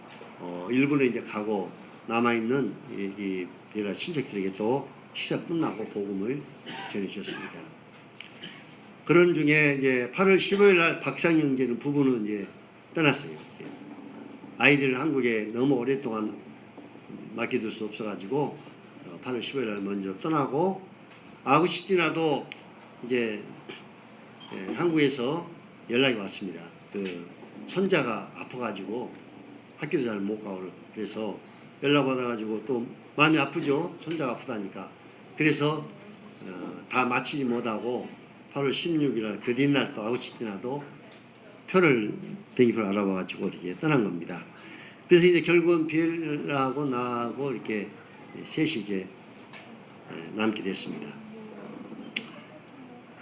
[SPEAKER 1] 일부는 이제 가고 남아 있는 이 비엘라 친척들에게 또 식사 끝나고 복음을 전해주셨습니다. 그런 중에 이제 8월 15일 날 박상영제는 부부는 이제 떠났어요. 이제 아이들을 한국에 너무 오랫동안 맡겨둘 수 없어가지고 8월 15일 날 먼저 떠나고 아구스티나도 이제 한국에서 연락이 왔습니다. 그 손자가 아파가지고 학교도 잘 못 가고 그래서 연락 받아가지고 또 마음이 아프죠. 손자가 아프다니까. 그래서 다 마치지 못하고 8월 16일 날 그 뒷날 또 아구스티나도 비행기표를 알아봐가지고 이렇게 떠난 겁니다. 그래서 이제 결국은 비엘라하고 나하고 이렇게 셋이 이제 남게 됐습니다.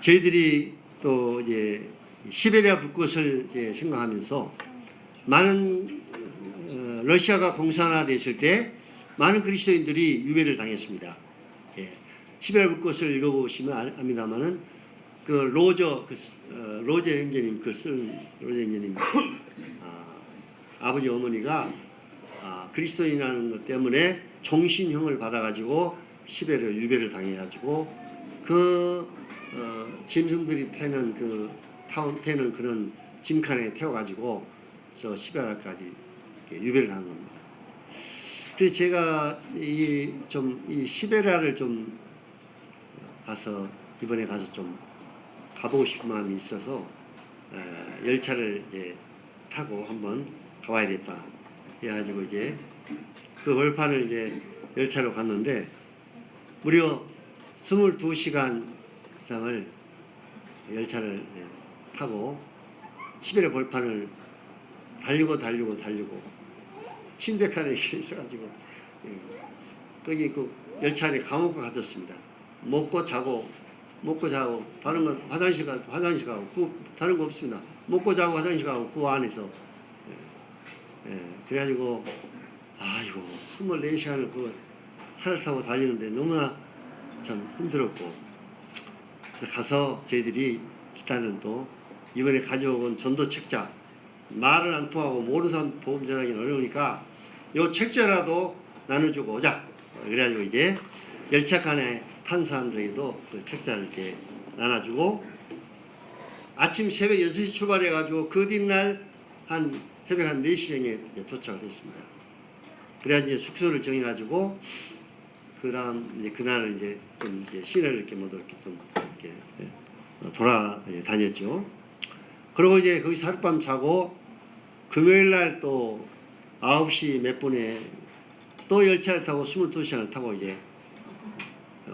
[SPEAKER 1] 저희들이 또 이제 시베리아 불꽃을 이제 생각하면서 많은 러시아가 공산화됐을 때 많은 그리스도인들이 유배를 당했습니다. 예. 시베리아 불꽃을 읽어보시면 압니다만은 그 로저 형제님 로저 형제님 아버지 어머니가 그리스도인이라는 것 때문에 종신형을 받아가지고 시베리아 유배를 당해가지고 짐승들이 태는 태는 그런 짐칸에 태워가지고 저 시베리아까지 유배를 한 겁니다. 그래서 제가 이 시베리아를 좀 이번에 가서 좀 가보고 싶은 마음이 있어서 열차를 이제 타고 한번 가봐야겠다. 해가지고 이제 그 벌판을 이제 열차로 갔는데 무려 22시간 이상을 열차를 타고 시베리아 벌판을 달리고 침대 칸에 있어가지고 거기 그 열차 안에 감옥과 같았습니다. 먹고 자고 다른 거 화장실 가고 다른 거 없습니다. 먹고 자고 화장실 가고 그 안에서 그래가지고 아이고 24시간을 그 차를 타고 달리는데 너무나 참 힘들었고 가서 저희들이 일단은 또 이번에 가져온 전도 책자 말을 안 통하고 모르는 사람 복음 전하기는 어려우니까 요 책자라도 나눠주고 오자. 그래가지고 이제 열차 칸에 탄 사람들에게도 그 책자를 이렇게 나눠주고 아침 새벽 6시 출발해가지고 그 뒷날 한 새벽 한 4시경에 도착을 했습니다. 그래야지 이제 숙소를 정해가지고 그 다음 이제 그날은 이제 좀 이제 시내를 이렇게 모두 이렇게 좀 이렇게 돌아다녔죠. 그리고 이제 거기서 하룻밤 자고 금요일 날 또 9시 몇 분에 또 열차를 타고 22시간을 타고 이제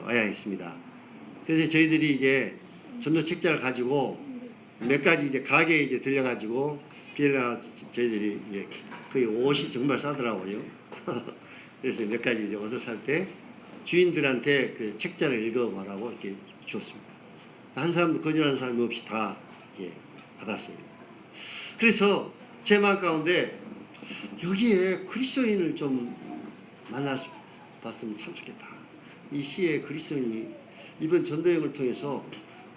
[SPEAKER 1] 와야 했습니다. 그래서 저희들이 이제 전도 책자를 가지고 몇 가지 이제 가게에 이제 들려가지고 비엘라 저희들이 이제 거기 옷이 정말 싸더라고요. 그래서 몇 가지 이제 옷을 살 때 주인들한테 그 책자를 읽어보라고 이렇게 주었습니다. 한 사람도 거절하는 사람이 없이 다 받았어요. 그래서 제 마음 가운데 여기에 그리스도인을 좀 만나봤으면 참 좋겠다. 이 시에 그리스도인이 이번 전도여행을 통해서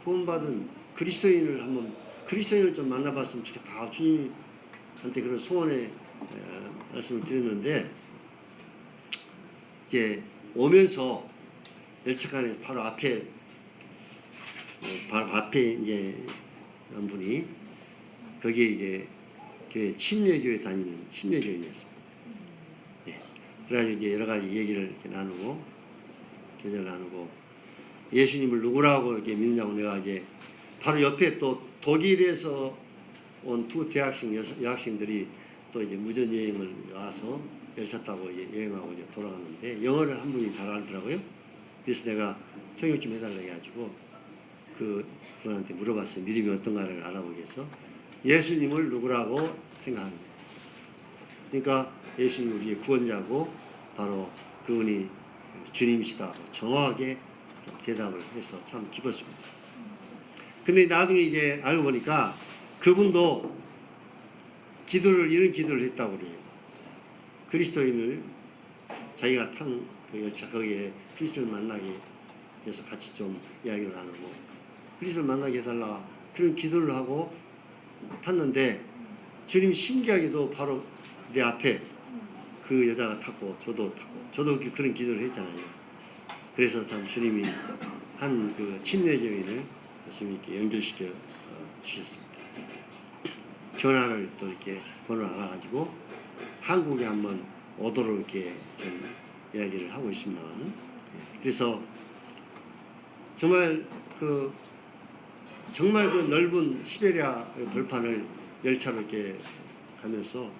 [SPEAKER 1] 구원받은 그리스도인을 좀 만나봤으면 좋겠다. 주님한테 그런 소원의 말씀을 드렸는데 이제 오면서 열차간에 바로 앞에 이제 한 분이 거기에 이제 침례교회 다니는 침례교인이었습니다. 네. 그래가지고 이제 여러 가지 얘기를 이렇게 나누고 교제를 나누고 예수님을 누구라고 이렇게 믿느냐고 내가 이제 바로 옆에 또 독일에서 온 두 여학생들이 또 이제 무전 여행을 와서 열차 타고 이제 여행하고 이제 돌아갔는데 영어를 한 분이 잘 알더라고요. 그래서 내가 통역 좀 해달라고 해가지고 그분한테 물어봤어요. 믿음이 어떤가를 알아보기 위해서. 예수님을 누구라고 생각하느냐. 그러니까 예수님이 우리의 구원자고 바로 그분이 주님이시다고 정확하게 대답을 해서 참 기뻤습니다. 근데 나중에 이제 알고 보니까 그분도 이런 기도를 했다고 그래요. 그리스도인을 자기가 탄 그 열차 거기에 그리스도를 만나게 해서 같이 좀 이야기를 나누고 그리스도를 만나게 해달라 그런 기도를 하고 탔는데 주님 신기하게도 바로 내 앞에 그 여자가 탔고 저도 그런 기도를 했잖아요. 그래서 참 주님이 한 그 침례교인을 주님께 연결시켜 주셨습니다. 전화를 또 이렇게 번호를 알아가지고 한국에 한번 오도록 이렇게 좀 이야기를 하고 있습니다만, 그래서 정말 그 넓은 시베리아 벌판을 열차로 이렇게 가면서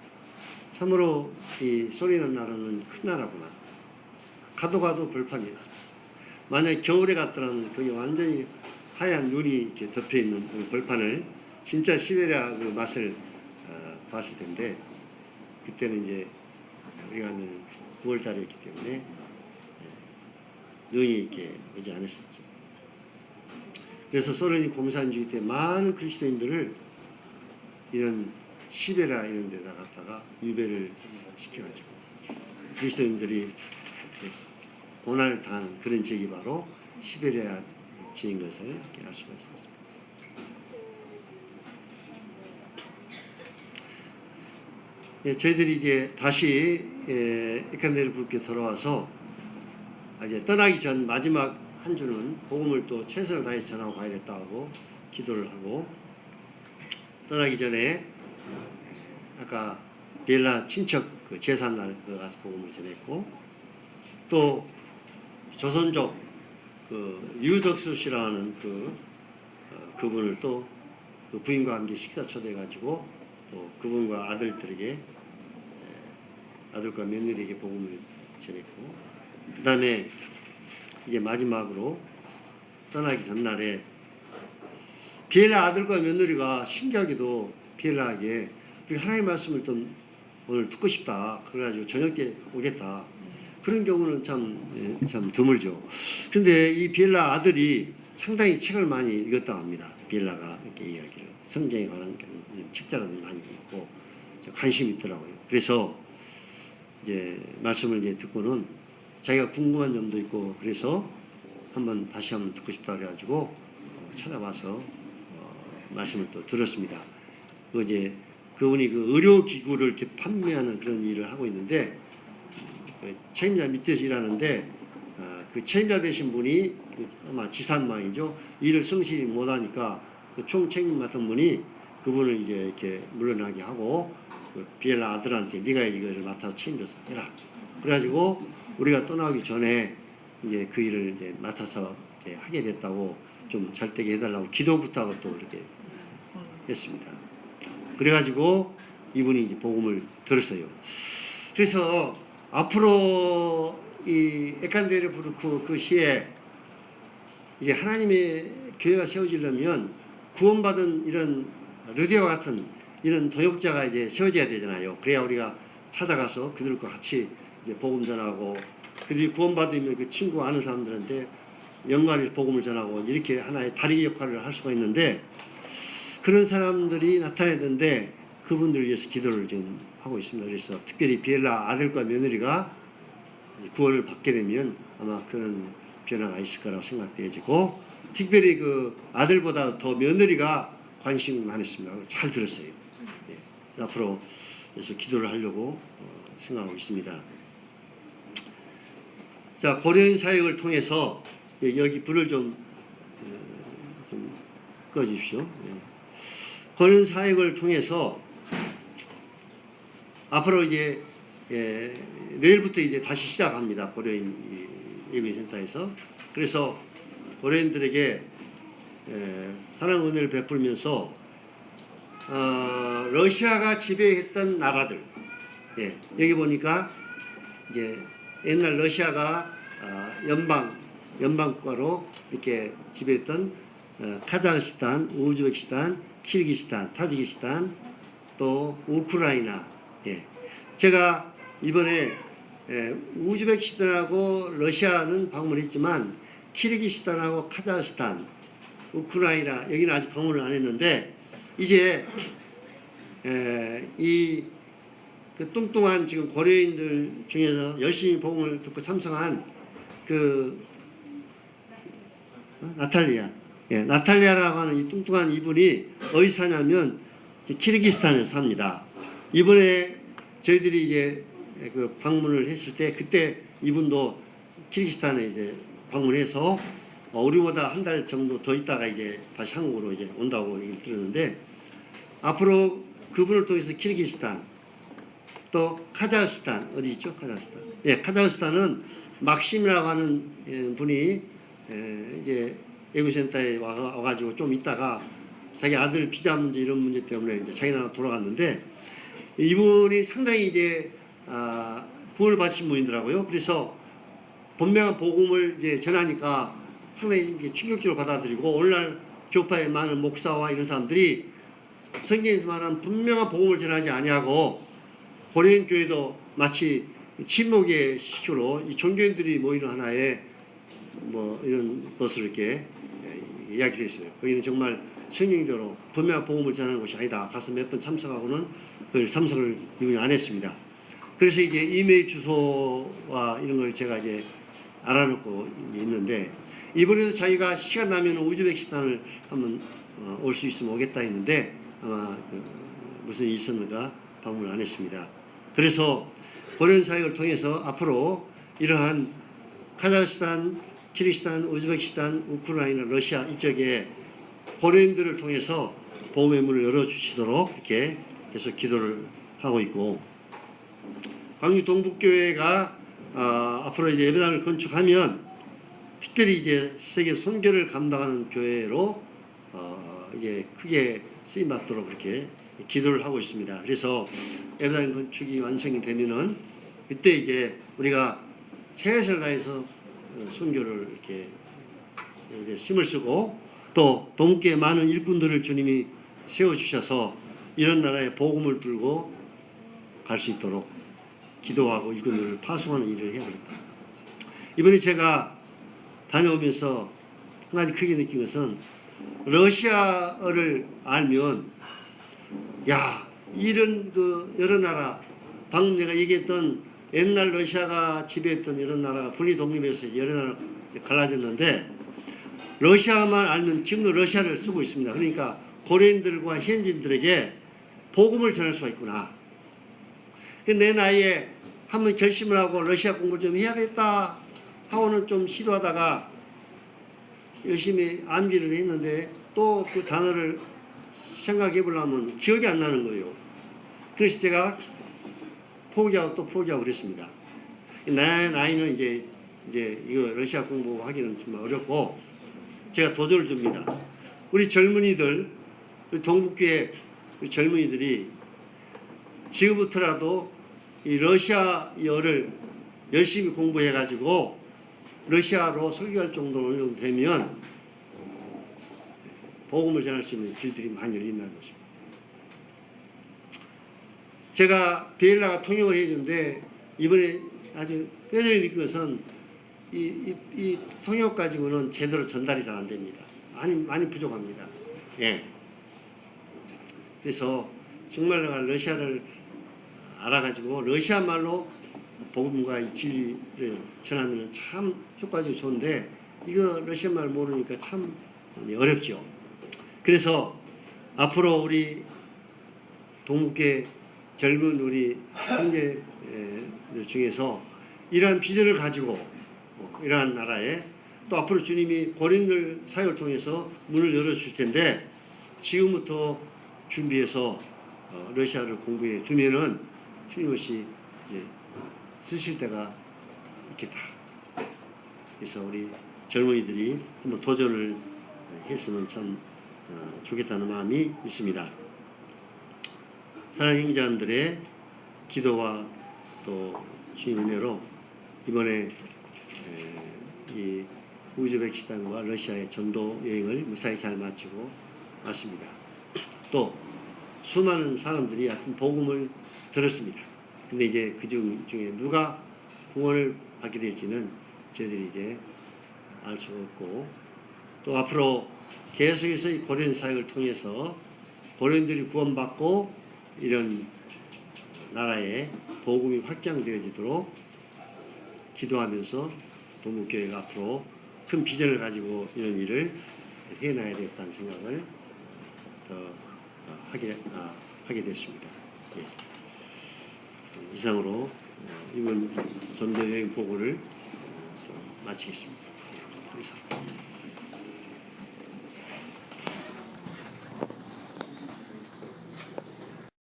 [SPEAKER 1] 참으로 이 소리난 나라는 큰 나라구나. 가도 벌판이었습니다. 만약 겨울에 갔더라면 거기 완전히 하얀 눈이 이렇게 덮여 있는 그 벌판을 진짜 시베리아 그 맛을 봤을 텐데, 그때는 이제 우리가 9월달이었기 때문에 눈이 이렇게 오지 않았었죠. 그래서 소련이 공산주의 때 많은 그리스도인들을 이런 시베리아 이런 데다 갖다가 유배를 시켜가지고 그리스도인들이 고난을 당하는 그런 지역이 바로 시베리아 지인 것을 알 수가 있습니다. 저희들이 이제 다시 에칸데르부르크에 돌아와서 이제 떠나기 전 마지막 한 주는 복음을 또 최선을 다해서 전하고 가야겠다고 기도를 하고, 떠나기 전에 아까 비엘라 친척 그 제삿날 가서 복음을 전했고, 또 조선족 그 유덕수 씨라는 그분을 또 그 부인과 함께 식사 초대해가지고 또 그분과 아들들에게 아들과 며느리에게 복음을 전했고, 그 다음에 이제 마지막으로 떠나기 전날에 비엘라 아들과 며느리가 신기하게도 비엘라에게 우리 하나님의 말씀을 좀 오늘 듣고 싶다. 그래가지고 저녁 때 오겠다. 그런 경우는 참 드물죠. 근데 이 비엘라 아들이 상당히 책을 많이 읽었다고 합니다. 비엘라가 이렇게 이야기를. 성경에 관한 책자라도 많이 읽고 관심이 있더라고요. 그래서 이제 말씀을 이제 듣고는 자기가 궁금한 점도 있고, 그래서 다시 한번 듣고 싶다 그래가지고 찾아와서 말씀을 또 들었습니다. 이제 그분이 그 의료기구를 이렇게 판매하는 그런 일을 하고 있는데, 책임자 밑에서 일하는데, 그 책임자 되신 분이 아마 지산망이죠. 일을 성실히 못하니까 그 총책임 맡은 분이 그분을 이제 이렇게 물러나게 하고, 그 비엘라 아들한테 네가 이거를 맡아서 책임져서 해라. 그래가지고 우리가 떠나기 전에 이제 그 일을 이제 맡아서 이제 하게 됐다고, 좀 잘 되게 해달라고 기도부터 하고 또 이렇게 했습니다. 그래가지고 이분이 이제 복음을 들었어요. 그래서 앞으로 이 에칸데르부르크 그 시에 이제 하나님의 교회가 세워지려면 구원받은 이런 르디오와 같은 이런 동역자가 이제 세워져야 되잖아요. 그래야 우리가 찾아가서 그들과 같이 이제 복음 전하고, 그들이 구원받으면 그 친구 아는 사람들한테 연관해서 복음을 전하고, 이렇게 하나의 다리 역할을 할 수가 있는데, 그런 사람들이 나타났는데 그분들을 위해서 기도를 지금 하고 있습니다. 그래서 특별히 비엘라 아들과 며느리가 구원을 받게 되면 아마 그런 변화가 있을 거라고 생각되어지고, 특별히 그 아들보다 더 며느리가 관심이 많았습니다. 잘 들었어요. 네. 앞으로 그래서 기도를 하려고 생각하고 있습니다. 자, 고려인 사역을 통해서 여기 불을 좀 꺼주십시오. 고려인 사역을 통해서 앞으로 이제 내일부터 이제 다시 시작합니다. 고려인 예배센터에서. 그래서 고려인들에게 사랑 은혜를 베풀면서 러시아가 지배했던 나라들, 여기 보니까 이제 옛날 러시아가 연방국가로 이렇게 지배했던 카자흐스탄, 우즈베키스탄, 키르기스탄, 타지키스탄, 또 우크라이나. 제가 이번에 우즈베키스탄하고 러시아는 방문했지만 키르기스탄하고 카자흐스탄, 우크라이나 여기는 아직 방문을 안 했는데, 이제 그 뚱뚱한 지금 고려인들 중에서 열심히 복음을 듣고 참석한 그 나탈리아라고 하는 이 뚱뚱한 이분이 어디 사냐면 키르기스탄에서 삽니다. 이번에 저희들이 이제 그 방문을 했을 때, 그때 이분도 키르기스탄에 이제 방문해서 우리보다 한 달 정도 더 있다가 이제 다시 한국으로 이제 온다고 얘기를 들었는데, 앞으로 그분을 통해서 키르기스탄, 또 카자흐스탄 어디 있죠? 카자흐스탄. 예, 카자흐스탄은 막심이라고 하는 분이 이제 예구센터에 와가지고 좀 있다가 자기 아들 비자 문제 이런 문제 때문에 이제 자기 나라 돌아갔는데 이분이 상당히 이제 구원을 받으신 분이더라고요. 그래서 분명한 복음을 이제 전하니까 상당히 이게 충격적으로 받아들이고 오늘날 교파의 많은 목사와 이런 사람들이 성경에서 말하는 분명한 복음을 전하지 아니하고 고려인 교회도 마치 침묵의 시효로 이 종교인들이 모이는 하나의 뭐 이런 것을 이렇게 이야기를 했어요. 거기는 정말 성경적으로 분명한 복음을 전하는 곳이 아니다. 가서 몇 번 참석하고는 그걸 참석을 이분이 안 했습니다. 그래서 이제 이메일 주소와 이런 걸 제가 이제 알아놓고 있는데 이번에도 자기가 시간 나면 우즈베키스탄을 한번 올 수 있으면 오겠다 했는데 아마 무슨 일이 있었는가 방문을 안 했습니다. 그래서 고려인 사역을 통해서 앞으로 이러한 카자흐스탄, 키르기스탄, 우즈베키스탄, 우크라이나, 러시아 이쪽에 고려인들을 통해서 복음의 문을 열어주시도록 이렇게 계속 기도를 하고 있고 광주 동북교회가 앞으로 이제 예배당을 건축하면 특별히 이제 세계 선교를 감당하는 교회로 이제 크게 쓰임 받도록 그렇게 기도를 하고 있습니다. 그래서 예배당 건축이 완성이 되면은 그때 이제 우리가 최선을 다해서 선교를 이렇게 힘을 쓰고 또 동국의 많은 일꾼들을 주님이 세워주셔서 이런 나라에 복음을 들고 갈 수 있도록 기도하고 일꾼들을 파송하는 일을 해야 됩니다. 이번에 제가 다녀오면서 한 가지 크게 느낀 것은 러시아어를 알면 야 이런 그 여러 나라 방금 내가 얘기했던 옛날 러시아가 지배했던 이런 나라가 분리 독립해서 여러 나라 갈라졌는데 러시아만 알면 지금도 러시아를 쓰고 있습니다. 그러니까 고려인들과 현지인들에게 복음을 전할 수가 있구나. 내 나이에 한번 결심을 하고 러시아 공부를 좀 해야겠다 하고는 좀 시도하다가 열심히 암기를 했는데 또 그 단어를 생각해 보려면 기억이 안 나는 거예요. 그래서 제가 포기하고 또 포기하고 그랬습니다. 내 나이는 이제 이거 러시아 공부하기는 정말 어렵고 제가 도전을 줍니다. 우리 젊은이들, 우리 동북교회 우리 젊은이들이 지금부터라도 이 러시아어를 열심히 공부해가지고 러시아로 설교할 정도로 어느 정도 되면 복음을 전할 수 있는 길들이 많이 열린다는 것입니다. 제가 비엘라가 통역을 해주는데 이번에 아주 뼈저리 느낀 것은 이 통역 가지고는 제대로 전달이 잘 안 됩니다. 많이 부족합니다. 예. 그래서 정말 내가 러시아를 알아가지고 러시아 말로 복음과 이 진리를 전하면 참 효과적이고 좋은데 이거 러시아 말 모르니까 참 어렵죠. 그래서 앞으로 우리 동국의 젊은 우리 형제들 중에서 이러한 비전을 가지고 이러한 나라에 또 앞으로 주님이 고린들 사역을 통해서 문을 열어주실 텐데 지금부터 준비해서 러시아를 공부해 두면은 틀림없이 이제 쓰실 때가 있겠다. 그래서 우리 젊은이들이 한번 도전을 했으면 참 좋겠다는 마음이 있습니다. 사랑하는 형제자매들의 기도와 또 주님 은혜로 이번에 이 우즈베키스탄과 러시아의 전도 여행을 무사히 잘 마치고 왔습니다. 또 수많은 사람들이 하여튼 복음을 들었습니다. 근데 이제 그 중에 누가 구원을 받게 될지는 저희들이 이제 알 수 없고 또 앞으로 계속해서 이 고려인 사역을 통해서 고려인들이 구원받고 이런 나라에 복음이 확장되어지도록 기도하면서 동국교회가 앞으로 큰 비전을 가지고 이런 일을 해놔야 되겠다는 생각을 하게 됐습니다. 예. 이상으로 이번 전도여행 보고를 마치겠습니다. 감사합니다.